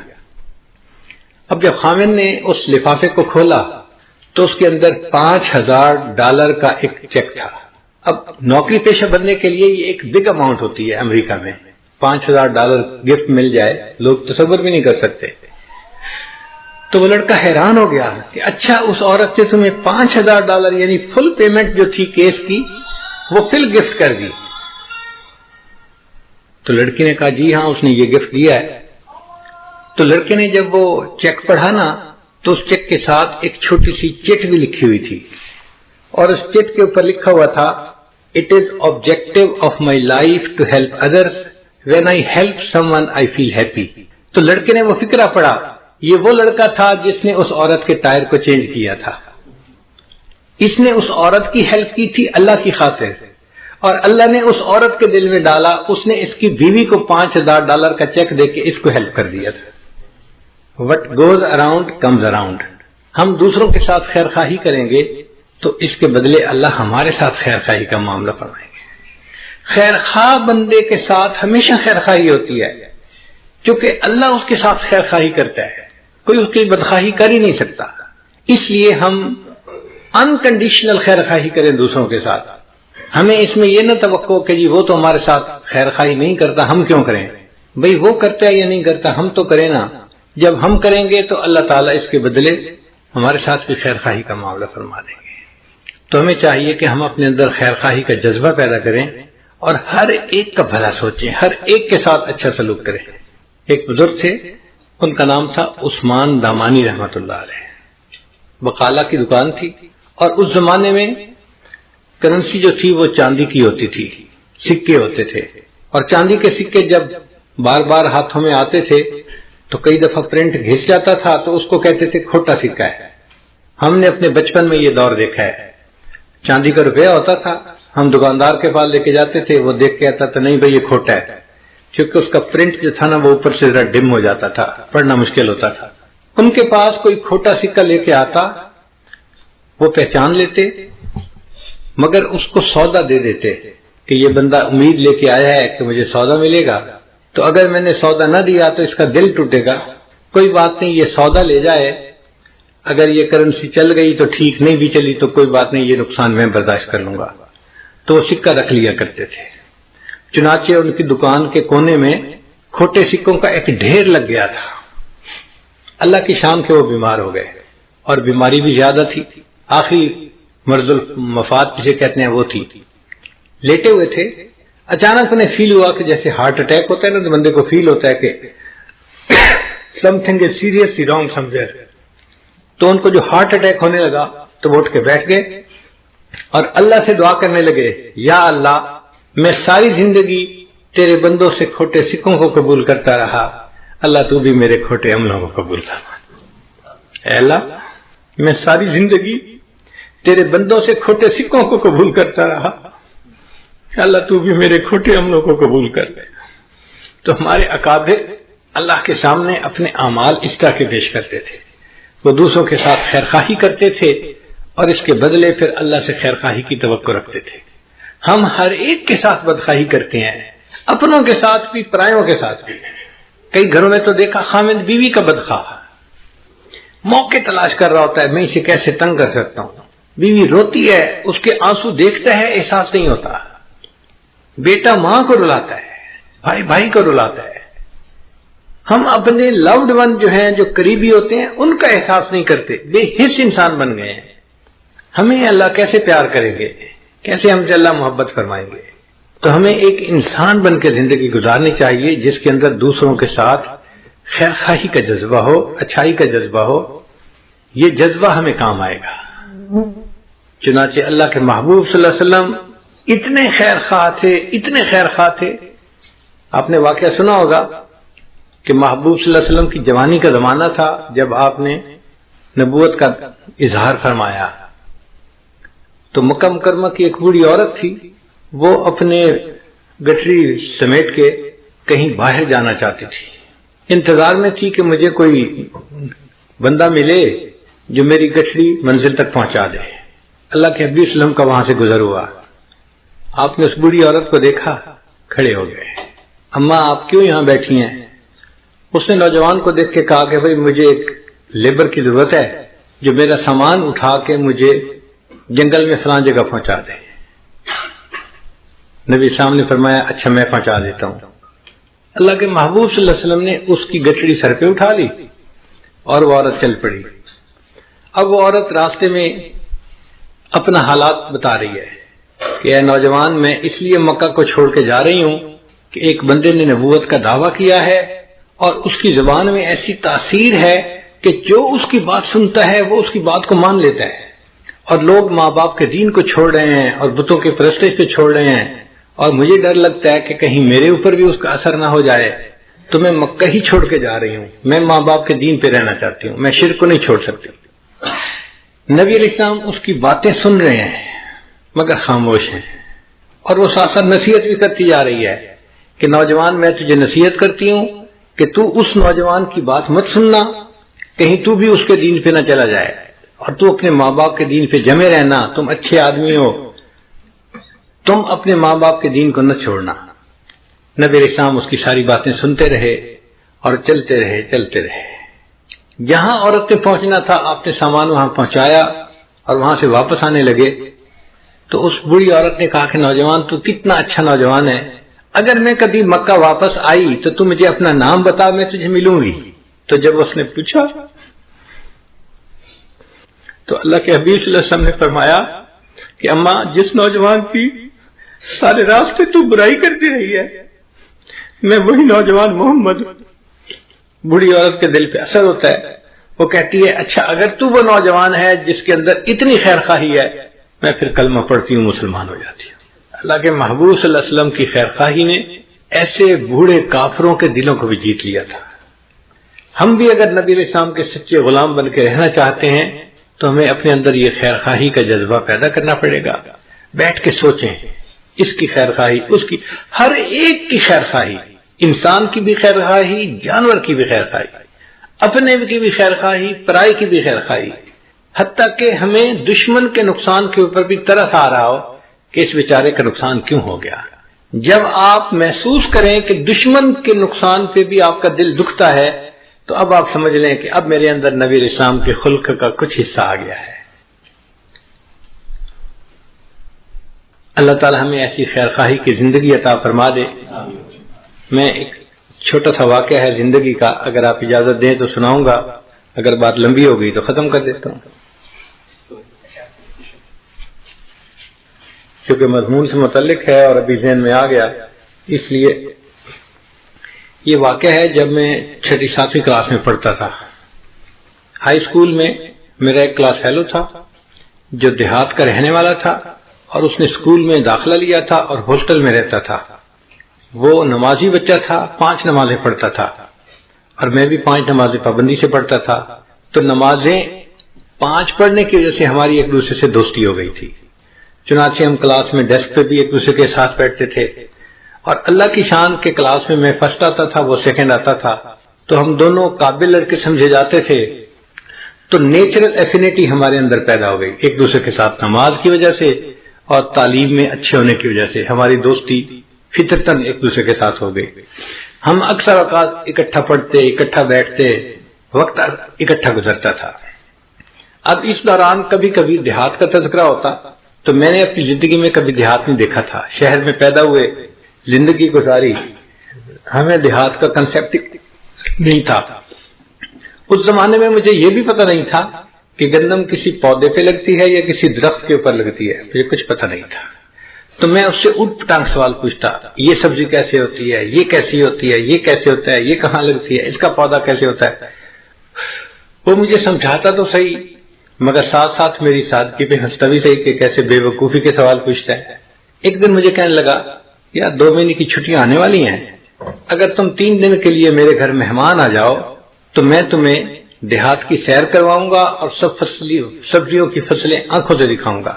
اب جب خاوند نے اس لفافے کو کھولا تو اس کے اندر $5,000 کا ایک چیک تھا۔ اب نوکری پیشہ بننے کے لیے یہ ایک بگ اماؤنٹ ہوتی ہے امریکہ میں، $5,000 گفٹ مل جائے لوگ تصور بھی نہیں کر سکتے۔ تو وہ لڑکا حیران ہو گیا کہ اچھا اس عورت نے تمہیں $5,000 یعنی فل پیمنٹ جو تھی کیس کی وہ فل گفٹ کر دی۔ تو لڑکی نے کہا جی ہاں اس نے یہ گفٹ دیا ہے۔ تو لڑکے نے جب وہ چیک پڑھا نا تو اس چیک کے ساتھ ایک چھوٹی سی چٹ بھی لکھی ہوئی تھی اور اس چٹ کے اوپر لکھا ہوا تھا It is objective of my life to help others. When I help someone I feel happy. تو لڑکے نے وہ فقرہ پڑھا، یہ وہ لڑکا تھا جس نے اس عورت کے ٹائر کو چینج کیا تھا، اس نے اس عورت کی ہیلپ کی تھی اللہ کی خاطر، اور اللہ نے اس عورت کے دل میں ڈالا، اس نے اس کی بیوی کو $5,000 کا چیک دے کے اس کو ہیلپ کر دیا تھا۔ What goes around comes around. ہم دوسروں کے ساتھ خیر خواہی کریں گے تو اس کے بدلے اللہ ہمارے ساتھ خیر خواہی کا معاملہ فرمائیں گے۔ خیر خواہ بندے کے ساتھ ہمیشہ خیر خواہی ہوتی ہے، کیونکہ اللہ اس کے ساتھ خیر خواہی کرتا ہے، کوئی اس کی بدخواہی کر ہی نہیں سکتا۔ اس لیے ہم انکنڈیشنل خیر خواہی کریں دوسروں کے ساتھ، ہمیں اس میں یہ نہ توقع کہ جی وہ تو ہمارے ساتھ خیر خواہی نہیں کرتا ہم کیوں کریں، بھئی وہ کرتا ہے یا نہیں کرتا ہم تو کریں نا۔ جب ہم کریں گے تو اللہ تعالیٰ اس کے بدلے ہمارے ساتھ بھی خیر خواہی کا معاملہ فرما دیں گے۔ تو ہمیں چاہیے کہ ہم اپنے اندر خیر خواہی کا جذبہ پیدا کریں اور ہر ایک کا بھلا سوچیں، ہر ایک کے ساتھ اچھا سلوک کریں۔ ایک بزرگ تھے، ان کا نام تھا عثمان دامانی رحمۃ اللہ علیہ، بقالہ کی دکان تھی، اور اس زمانے میں کرنسی جو تھی وہ چاندی کی ہوتی تھی، سکے ہوتے تھے، اور چاندی کے سکے جب بار بار ہاتھوں میں آتے تھے تو کئی دفعہ پرنٹ گھس جاتا تھا تو اس کو کہتے تھے کھوٹا سکہ ہے۔ ہم نے اپنے بچپن میں یہ دور دیکھا ہے، چاندی کا روپیہ ہوتا تھا، ہم دکاندار کے پاس لے کے جاتے تھے، وہ دیکھ کے آتا تھا نہیں بھائی یہ کھوٹا ہے، کیونکہ اس کا پرنٹ جو تھا نا وہ اوپر سے ذرا ڈم ہو جاتا تھا، پڑھنا مشکل ہوتا تھا۔ ان کے پاس کوئی کھوٹا سکہ لے کے آتا وہ پہچان لیتے مگر اس کو سودا دے دیتے کہ یہ بندہ امید لے کے آیا ہے کہ مجھے سودا ملے گا، تو اگر میں نے سودا نہ دیا تو اس کا دل ٹوٹے گا، کوئی بات نہیں، یہ سودا لے جائے، اگر یہ کرنسی چل گئی تو ٹھیک، نہیں بھی چلی تو کوئی بات نہیں، یہ نقصان میں برداشت کر لوں گا۔ تو وہ سکہ رکھ لیا کرتے تھے۔ چنانچہ ان کی دکان کے کونے میں کھوٹے سکوں کا ایک ڈھیر لگ گیا تھا۔ اللہ کی شان کے وہ بیمار ہو گئے، اور بیماری بھی زیادہ تھی، آخری مرض المفات جسے کہتے ہیں وہ تھی۔ لیٹے ہوئے تھے، اچانک انہیں فیل ہوا کہ جیسے ہارٹ اٹیک ہوتا ہے نا، تو بندے کو فیل ہوتا ہے کہ some thing is seriously wrong some where. تو ان کو جو ہارٹ اٹیک ہونے لگا تو وہ اٹھ کے بیٹھ گئے اور اللہ سے دعا کرنے لگے، یا اللہ، میں ساری زندگی تیرے بندوں سے کھوٹے سکوں کو قبول کرتا رہا، اللہ تو بھی میرے کھوٹے عملوں کو قبول فرما۔ اے اللہ، میں ساری زندگی تیرے بندوں سے کھوٹے سکوں کو قبول کرتا رہا، اللہ تو بھی میرے کھوٹے عملوں کو قبول کر لے۔ تو ہمارے اکابر اللہ کے سامنے اپنے اعمال اس طرح کے پیش کرتے تھے، وہ دوسروں کے ساتھ خیرخواہی کرتے تھے اور اس کے بدلے پھر اللہ سے خیرخواہی کی توقع رکھتے تھے۔ ہم ہر ایک کے ساتھ بدخواہی کرتے ہیں، اپنوں کے ساتھ بھی، پرایوں کے ساتھ بھی۔ کئی گھروں میں تو دیکھا خامد بیوی کا بدخواہ موقع تلاش کر رہا ہوتا ہے، میں اسے کیسے تنگ کر سکتا ہوں۔ بیوی روتی ہے، اس کے آنسو دیکھتا ہے، احساس نہیں ہوتا۔ بیٹا ماں کو رلاتا ہے، بھائی بھائی کو رلاتا ہے۔ ہم اپنے لوڈ ون جو ہیں، جو قریبی ہوتے ہیں، ان کا احساس نہیں کرتے، بے حس انسان بن گئے ہیں۔ ہمیں اللہ کیسے پیار کریں گے، کیسے ہم سے اللہ محبت فرمائیں گے؟ تو ہمیں ایک انسان بن کے زندگی گزارنی چاہیے جس کے اندر دوسروں کے ساتھ خیر خواہی کا جذبہ ہو، اچھائی کا جذبہ ہو۔ یہ جذبہ ہمیں کام آئے گا۔ چنانچہ اللہ کے محبوب صلی اللہ علیہ وسلم اتنے خیر خواہ تھے، اتنے خیر خواہ تھے۔ آپ نے واقعہ سنا ہوگا کہ محبوب صلی اللہ علیہ وسلم کی جوانی کا زمانہ تھا جب آپ نے نبوت کا اظہار فرمایا، تو مکہ مکرمہ کی ایک بوڑھی عورت تھی، وہ اپنے گٹری سمیٹ کے کہیں باہر جانا چاہتی تھی، انتظار میں تھی کہ مجھے کوئی بندہ ملے جو میری گٹری منزل تک پہنچا دے۔ اللہ کے حبیب صلی اللہ علیہ وسلم کا وہاں سے گزر ہوا، آپ نے اس بوڑھی عورت کو دیکھا، کھڑے ہو گئے، اماں آپ کیوں یہاں بیٹھی ہیں؟ اس نے نوجوان کو دیکھ کے کہا کہ بھئی مجھے ایک لیبر کی ضرورت ہے جو میرا سامان اٹھا کے مجھے جنگل میں فلاں جگہ پہنچا دے۔ نبی صاحب نے فرمایا اچھا میں پہنچا دیتا ہوں۔ اللہ کے محبوب صلی اللہ علیہ وسلم نے اس کی گٹڑی سر پہ اٹھا لی اور وہ عورت چل پڑی۔ اب وہ عورت راستے میں اپنا حالات بتا رہی ہے کہ اے نوجوان، میں اس لیے مکہ کو چھوڑ کے جا رہی ہوں کہ ایک بندے نے نبوت کا دعویٰ کیا ہے اور اس کی زبان میں ایسی تاثیر ہے کہ جو اس کی بات سنتا ہے وہ اس کی بات کو مان لیتا ہے، اور لوگ ماں باپ کے دین کو چھوڑ رہے ہیں اور بتوں کے پرستش کو چھوڑ رہے ہیں، اور مجھے ڈر لگتا ہے کہ کہیں میرے اوپر بھی اس کا اثر نہ ہو جائے، تو میں مکہ ہی چھوڑ کے جا رہی ہوں، میں ماں باپ کے دین پہ رہنا چاہتی ہوں، میں شرک کو نہیں چھوڑ سکتی۔ نبی علیہ السلام اس کی باتیں سن رہے ہیں مگر خاموش ہیں، اور وہ ساتھ ساتھ نصیحت بھی کرتی جا رہی ہے کہ نوجوان، میں تجھے نصیحت کرتی ہوں کہ تو اس نوجوان کی بات مت سننا، کہیں تو بھی اس کے دین پہ نہ چلا جائے، اور تو اپنے ماں باپ کے دین پہ جمے رہنا، تم اچھے آدمی ہو، تم اپنے ماں باپ کے دین کو نہ چھوڑنا۔ نبی علیہ السلام اس کی ساری باتیں سنتے رہے اور چلتے رہے۔ جہاں عورت نے پہنچنا تھا آپ نے سامان وہاں پہنچایا اور وہاں سے واپس آنے لگے، تو اس بوڑھی عورت نے کہا کہ نوجوان تو کتنا اچھا نوجوان ہے، اگر میں کبھی مکہ واپس آئی تو تم مجھے اپنا نام بتا، میں تجھے ملوں گی۔ تو جب اس نے پوچھا تو اللہ کے حبیب صلی اللہ علیہ وسلم نے فرمایا کہ اماں، جس نوجوان کی سارے راستے تو برائی کرتی رہی ہے، میں وہی نوجوان محمد۔ بوڑھی عورت کے دل پہ اثر ہوتا ہے، وہ کہتی ہے اچھا اگر تو وہ نوجوان ہے جس کے اندر اتنی خیر خواہی ہے، میں پھر کلمہ پڑھتی ہوں، مسلمان ہو جاتی ہوں۔ اللہ کے محبوب صلی اللہ علیہ وسلم کی خیر خواہی نے ایسے بوڑھے کافروں کے دلوں کو بھی جیت لیا تھا۔ ہم بھی اگر نبی علیہ السلام کے سچے غلام بن کے رہنا چاہتے ہیں تو ہمیں اپنے اندر یہ خیر خواہی کا جذبہ پیدا کرنا پڑے گا۔ بیٹھ کے سوچیں، اس کی خیر خواہی، اس کی، ہر ایک کی خیر خواہی، انسان کی بھی خیر خواہی، جانور کی بھی خیر خواہی، اپنے کی بھی خیر خواہی، پرائی کی بھی خیر خواہی، حتیٰ کہ ہمیں دشمن کے نقصان کے اوپر بھی ترس آ رہا ہو کہ اس بیچارے کا نقصان کیوں ہو گیا۔ جب آپ محسوس کریں کہ دشمن کے نقصان پہ بھی آپ کا دل دکھتا ہے تو اب آپ سمجھ لیں کہ اب میرے اندر نبی علیہ السلام کے خلق کا کچھ حصہ آ گیا ہے۔ اللہ تعالی ہمیں ایسی خیر خواہی کی زندگی عطا فرما دے۔ میں ایک چھوٹا سا واقعہ ہے زندگی کا، اگر آپ اجازت دیں تو سناؤں گا، اگر بات لمبی ہو گئی تو ختم کر دیتا ہوں، کیونکہ مضمون سے متعلق ہے اور ابھی ذہن میں آ گیا۔ اس لیے یہ واقعہ ہے جب میں 6ٹھی 7ویں کلاس میں پڑھتا تھا۔ ہائی اسکول میں میرا ایک کلاس فیلو تھا جو دیہات کا رہنے والا تھا، اور اس نے اسکول میں داخلہ لیا تھا اور ہاسٹل میں رہتا تھا۔ وہ نمازی بچہ تھا، 5 نمازیں پڑھتا تھا، اور میں بھی 5 نمازیں پابندی سے پڑھتا تھا۔ تو نمازیں 5 پڑھنے کی وجہ سے ہماری ایک دوسرے سے دوستی ہو گئی تھی، چنانچہ ہم کلاس میں ڈیسک پہ بھی ایک دوسرے کے ساتھ بیٹھتے تھے، اور اللہ کی شان کے کلاس میں فرسٹ آتا تھا، وہ سیکنڈ آتا تھا، تو ہم دونوں قابل لڑکے سمجھے جاتے تھے۔ تو نیچرل ایفینٹی ہمارے اندر پیدا ہو گئی ایک دوسرے کے ساتھ، نماز کی وجہ سے اور تعلیم میں اچھے ہونے کی وجہ سے ہماری دوستی فطرتاً ایک دوسرے کے ساتھ ہو گئی۔ ہم اکثر اوقات اکٹھا پڑھتے، اکٹھا بیٹھتے، وقت اکٹھا گزرتا تھا۔ اب اس دوران کبھی کبھی دیہات کا تذکرہ ہوتا، تو میں نے اپنی زندگی میں کبھی دیہات نہیں دیکھا تھا، شہر میں پیدا ہوئے، زندگی گزاری، ہمیں دیہات کا کنسیپٹ نہیں تھا۔ اس زمانے میں مجھے یہ بھی پتہ نہیں تھا کہ گندم کسی پودے پہ لگتی ہے یا کسی درخت کے اوپر لگتی ہے، مجھے کچھ پتہ نہیں تھا۔ تو میں اس سے اٹھ پٹانگ سوال پوچھتا، یہ سبزی کیسے ہوتی ہے، یہ کیسی ہوتی ہے، یہ کیسے ہوتا ہے، یہ کہاں لگتی ہے، اس کا پودا کیسے ہوتا ہے۔ وہ مجھے سمجھاتا تو صحیح، مگر ساتھ ساتھ میری سادگی پہ ہنستا بھی صحیح کہ کیسے بے وقوفی کے سوال پوچھتا ہے۔ ایک دن مجھے کہنے لگا، یار 2 مہینے کی چھٹیاں آنے والی ہیں، اگر تم 3 دن کے لیے میرے گھر مہمان آ جاؤ تو میں تمہیں دیہات کی سیر کرواؤں گا اور سبزیوں کی فصلیں آنکھوں سے دکھاؤں گا۔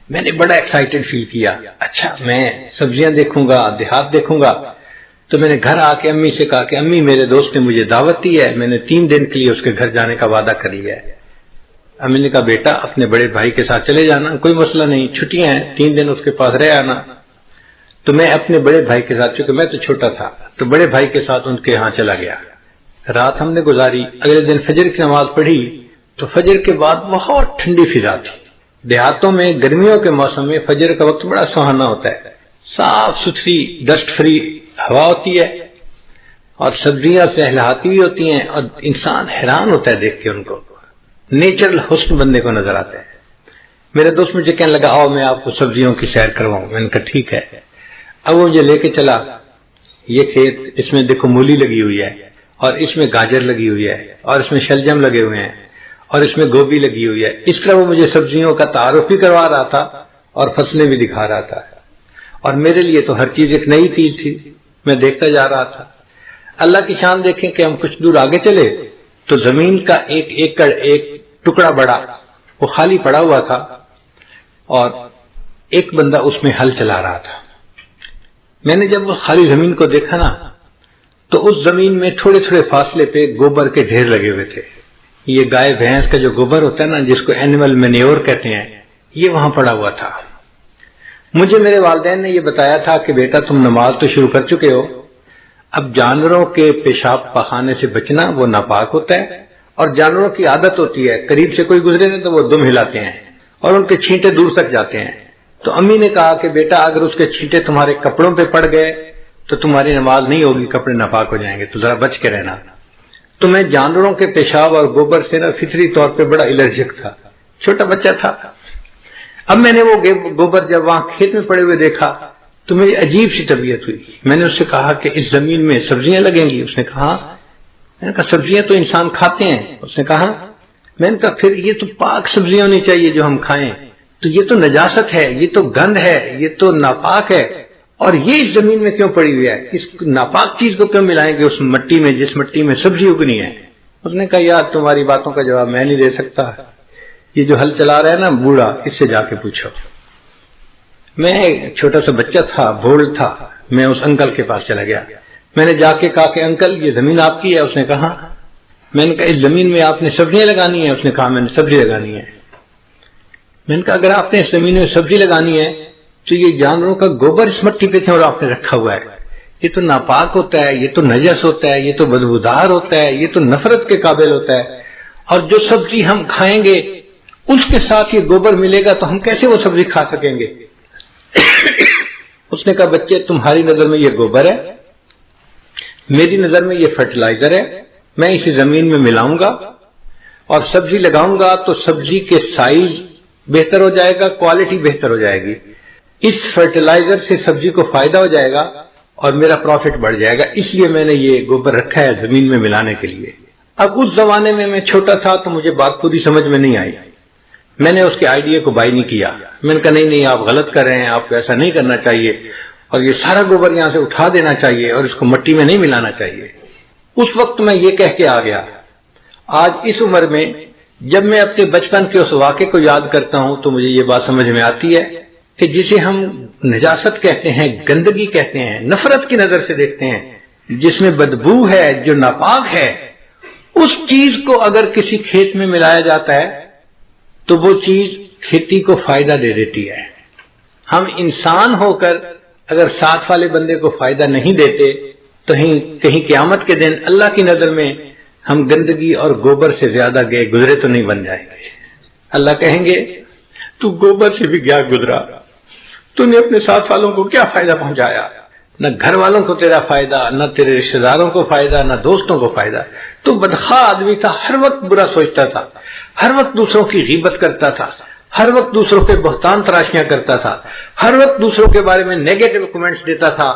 میں نے بڑا ایکسائٹڈ فیل کیا، اچھا میں سبزیاں دیکھوں گا، دیہات دیکھوں گا۔ تو میں نے گھر آ کے امی سے کہا کہ امی میرے دوست نے مجھے دعوت دی ہے، میں نے 3 دن کے لیے اس کے گھر جانے کا وعدہ کر لیا ہے۔ امی نے کہا بیٹا اپنے بڑے بھائی کے ساتھ چلے جانا، کوئی مسئلہ نہیں، چھٹیاں ہیں، 3 دن اس کے پاس رہ آنا۔ تو میں اپنے بڑے بھائی کے ساتھ، چونکہ میں تو چھوٹا تھا، تو بڑے بھائی کے ساتھ ان کے ہاں چلا گیا۔ رات ہم نے گزاری، اگلے دن فجر کی نماز پڑھی تو فجر کے بعد بہت ٹھنڈی فضا تھی۔ دیہاتوں میں گرمیوں کے موسم میں فجر کا وقت بڑا سہانا ہوتا ہے، صاف ستھری ڈسٹ فری ہوا ہوتی ہے، اور سبزیاں سہلہاتی ہوئی ہوتی ہیں، اور انسان حیران ہوتا ہے دیکھ کے ان کو، نیچرل حسن بندے کو نظر آتا ہے۔ میرا دوست مجھے کہنے لگا آؤ میں آپ کو سبزیوں کی سیر کرواؤں، میں نے کہا ٹھیک ہے۔ اب وہ مجھے لے کے چلا، یہ کھیت، اس میں دیکھو مولی لگی ہوئی ہے، اور اس میں گاجر لگی ہوئی ہے، اور اس میں شلجم لگے ہوئے ہیں، اور اس میں گوبھی لگی ہوئی ہے۔ اس طرح وہ مجھے سبزیوں کا تعارف بھی کروا رہا تھا اور فصلیں بھی دکھا رہا تھا، اور میرے لیے تو ہر چیز ایک نئی چیز تھی، میں دیکھتا جا رہا تھا۔ اللہ کی شان دیکھیں کہ ہم کچھ دور آگے چلے تو زمین کا 1 ایکڑ ایک ٹکڑا بڑا وہ خالی پڑا ہوا تھا، اور ایک بندہ اس میں ہل چلا رہا تھا۔ میں نے جب وہ خالی زمین کو دیکھا نا تو اس زمین میں تھوڑے تھوڑے فاصلے پہ گوبر کے ڈھیر لگے ہوئے تھے۔ یہ گائے بھینس کا جو گوبر ہوتا ہے نا، جس کو اینیمل مینیور کہتے ہیں، یہ وہاں پڑا ہوا تھا۔ مجھے میرے والدین نے یہ بتایا تھا کہ بیٹا تم نماز تو شروع کر چکے ہو، اب جانوروں کے پیشاب پخانے سے بچنا، وہ ناپاک ہوتا ہے، اور جانوروں کی عادت ہوتی ہے قریب سے کوئی گزرے نا تو وہ دم ہلاتے ہیں اور ان کے چھینٹے دور تک جاتے ہیں۔ تو امی نے کہا کہ بیٹا اگر اس کے چھینٹے تمہارے کپڑوں پہ پڑ گئے تو تمہاری نماز نہیں ہوگی، کپڑے ناپاک ہو جائیں گے، تو ذرا بچ کے رہنا۔ تو میں جانوروں کے پیشاب اور گوبر سے نا فطری طور پہ بڑا الرجک تھا، چھوٹا بچہ تھا۔ اب میں نے وہ گوبر جب وہاں کھیت میں پڑے ہوئے دیکھا تو میری عجیب سی طبیعت ہوئی۔ میں نے اس سے کہا کہ اس زمین میں سبزیاں لگیں گی؟ اس نے کہا، میں نے کہا سبزیاں تو انسان کھاتے ہیں۔ اس نے کہا، میں نے کہا پھر یہ تو پاک سبزیاں ہونی چاہیے جو ہم کھائیں، تو یہ تو نجاست ہے، یہ تو گند ہے، یہ تو ناپاک ہے، اور یہ اس زمین میں کیوں پڑی ہوئی ہے؟ اس ناپاک چیز کو کیوں ملائیں گے اس مٹی میں جس مٹی میں سبزی اگنی ہے؟ اس نے کہا یار تمہاری باتوں کا جواب میں نہیں دے سکتا، یہ جو ہل چلا رہا ہے نا بوڑھا، اس سے جا کے پوچھو۔ میں ایک چھوٹا سا بچہ تھا، بولڈ تھا، میں اس انکل کے پاس چلا گیا۔ میں نے جا کے کہا کہ انکل یہ زمین آپ کی ہے؟ اس نے کہا میں نے کہا اس زمین میں آپ نے سبزیاں لگانی ہیں؟ اس نے کہا میں نے سبزی لگانی ہے۔ میں نے کہا اگر آپ نے اس زمین میں سبزی لگانی ہے تو یہ جانوروں کا گوبر اس مٹی پہ کیوں آپ نے رکھا ہوا ہے؟ یہ تو ناپاک ہوتا ہے، یہ تو نجس ہوتا ہے، یہ تو بدبودار ہوتا ہے، یہ تو نفرت کے قابل ہوتا ہے، اور جو سبزی ہم کھائیں گے اس کے ساتھ یہ گوبر ملے گا تو ہم کیسے وہ سبزی کھا سکیں گے؟ اس نے کہا بچے تمہاری نظر میں یہ گوبر ہے، میری نظر میں یہ فرٹیلائزر ہے، میں اسے زمین میں ملاؤں گا اور سبزی لگاؤں گا تو سبزی کے سائز بہتر ہو جائے گا، کوالٹی بہتر ہو جائے گی، اس فرٹیلائزر سے سبزی کو فائدہ ہو جائے گا اور میرا پروفٹ بڑھ جائے گا، اس لیے میں نے یہ گوبر رکھا ہے زمین میں ملانے کے لیے۔ اب اس زمانے میں چھوٹا تھا تو مجھے بات پوری سمجھ میں نہیں آئی، میں نے اس کے آئیڈیا کو بائی نہیں کیا، میں نے کہا نہیں آپ غلط کر رہے ہیں، آپ کو ایسا نہیں کرنا چاہیے، اور یہ سارا گوبر یہاں سے اٹھا دینا چاہیے اور اس کو مٹی میں نہیں ملانا چاہیے۔ اس وقت میں یہ کہہ کے آ گیا۔ آج اس عمر میں جب میں اپنے بچپن کے اس واقعے کو یاد کرتا ہوں تو مجھے یہ بات سمجھ میں آتی ہے کہ جسے ہم نجاست کہتے ہیں، گندگی کہتے ہیں، نفرت کی نظر سے دیکھتے ہیں، جس میں بدبو ہے، جو ناپاک ہے، اس چیز کو اگر کسی کھیت میں ملایا جاتا ہے تو وہ چیز کھیتی کو فائدہ دے دیتی ہے۔ ہم انسان ہو کر اگر ساتھ والے بندے کو فائدہ نہیں دیتے تو کہیں قیامت کے دن اللہ کی نظر میں ہم گندگی اور گوبر سے زیادہ گئے گزرے تو نہیں بن جائیں گے۔ اللہ کہیں گے تو گوبر سے بھی کیا گزرا، تو نے اپنے ساتھ والوں کو کیا فائدہ پہنچایا؟ نہ گھر والوں کو تیرا فائدہ، نہ تیرے رشتہ داروں کو فائدہ، نہ دوستوں کو فائدہ۔ تو بدخواہ آدمی تھا، ہر وقت برا سوچتا تھا، ہر وقت دوسروں کی غیبت کرتا تھا، ہر وقت دوسروں پہ بہتان تراشیاں کرتا تھا، ہر وقت دوسروں کے بارے میں نیگیٹو کمنٹس دیتا تھا،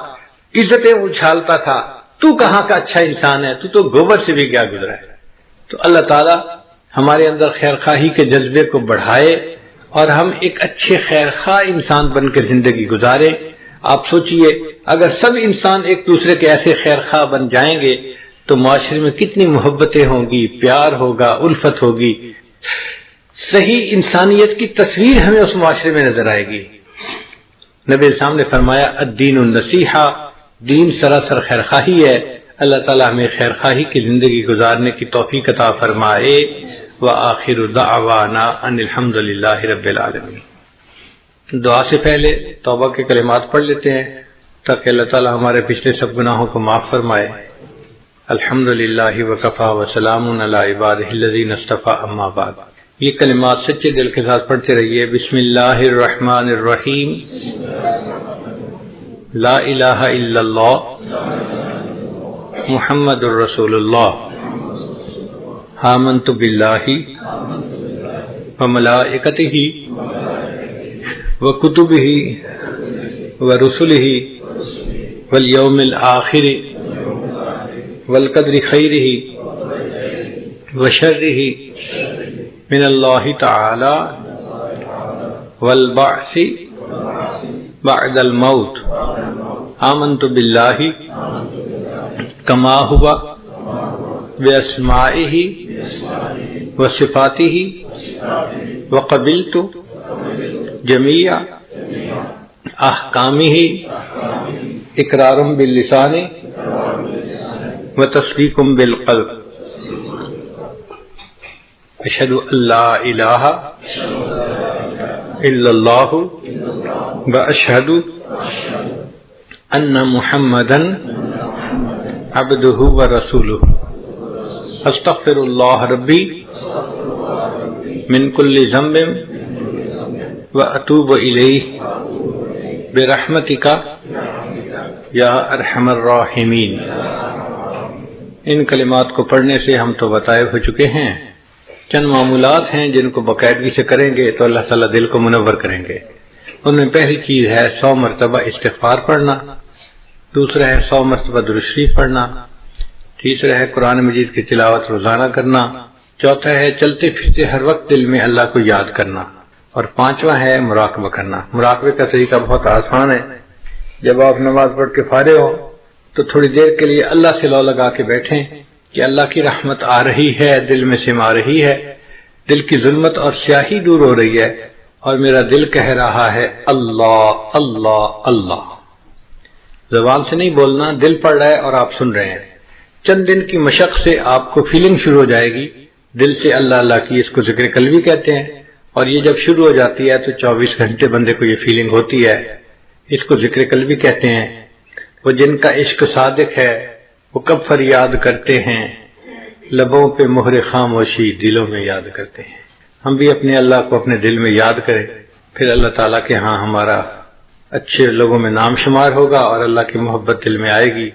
عزتیں اچھالتا تھا۔ تو کہاں کا اچھا انسان ہے، تو گوبر سے بھی کیا گزرا ہے۔ تو اللہ تعالیٰ ہمارے اندر خیرخواہی کے جذبے کو بڑھائے اور ہم ایک اچھے خیرخواہ انسان بن کے زندگی گزارے۔ آپ سوچئے اگر سب انسان ایک دوسرے کے ایسے خیرخواہ بن جائیں گے تو معاشرے میں کتنی محبتیں ہوں گی، پیار ہوگا، الفت ہوگی، صحیح انسانیت کی تصویر ہمیں اس معاشرے میں نظر آئے گی۔ نبی السلام نے فرمایا الدین النصیحہ، دین سراسر خیرخواہی ہے۔ اللہ تعالیٰ ہمیں خیرخواہی کی زندگی گزارنے کی توفیق عطا فرمائے۔ وآخر دعوانا ان الحمد للہ رب العالمین۔ دعا سے پہلے توبہ کے کلمات پڑھ لیتے ہیں تاکہ اللہ تعالیٰ ہمارے پچھلے سب گناہوں کو معاف فرمائے۔ الحمد للہ وکفی وسلام علی عبادہ الذین اصطفی، اما بعد۔ یہ کلمات سچے دل کے ساتھ پڑھتے رہیے۔ بسم اللہ الرحمن الرحیم، لا الہ الا اللہ محمد الرسول اللہ، آمنت باللہ وملائکتہ وکتبہ ورسلہ والیوم الآخر والقدر خیرہ وشرہ من اللہ تعالی والبعث بعد الموت، آمنت باللہ کما ہوا باسمائہ وصفاتہ وقبلت جمیع احکامہ اقرار باللسان وتصدیق بالقلب، اشہد ان لا الہ الا اللہ واشہد ان محمدا عبدہ ورسولہ، استغفر اللہ ربی من کل ذنب واتوب الیہ برحمتک یا ارحم الراحمین۔ ان کلمات کو پڑھنے سے ہم تو بتائے ہو چکے ہیں، چند معمولات ہیں جن کو باقاعدگی سے کریں گے تو اللہ تعالیٰ دل کو منور کریں گے۔ ان میں پہلی چیز ہے 100 مرتبہ استغفار پڑھنا، دوسرا ہے 100 مرتبہ درود شریف پڑھنا، تیسرا ہے قرآن مجید کی تلاوت روزانہ کرنا، چوتھا ہے چلتے پھرتے ہر وقت دل میں اللہ کو یاد کرنا، اور پانچواں ہے مراقبہ کرنا۔ مراقبے کا طریقہ بہت آسان ہے۔ جب آپ نماز پڑھ کے فارغ ہو تو تھوڑی دیر کے لیے اللہ سے لو لگا کے بیٹھیں کہ اللہ کی رحمت آ رہی ہے، دل میں سما رہی ہے، دل کی ظلمت اور سیاہی دور ہو رہی ہے، اور میرا دل کہہ رہا ہے اللہ اللہ اللہ۔ زبان سے نہیں بولنا، دل پڑھ رہا ہے اور آپ سن رہے ہیں۔ چند دن کی مشق سے آپ کو فیلنگ شروع ہو جائے گی دل سے اللہ اللہ کی، اس کو ذکر قلبی کہتے ہیں، اور یہ جب شروع ہو جاتی ہے تو 24 گھنٹے بندے کو یہ فیلنگ ہوتی ہے، اس کو ذکر قلبی کہتے ہیں۔ وہ جن کا عشق صادق ہے وہ کب فریاد کرتے ہیں، لبوں پہ مہر خاموشی دلوں میں یاد کرتے ہیں۔ ہم بھی اپنے اللہ کو اپنے دل میں یاد کریں، پھر اللہ تعالیٰ کے ہاں ہمارا اچھے لوگوں میں نام شمار ہوگا اور اللہ کی محبت دل میں آئے گی۔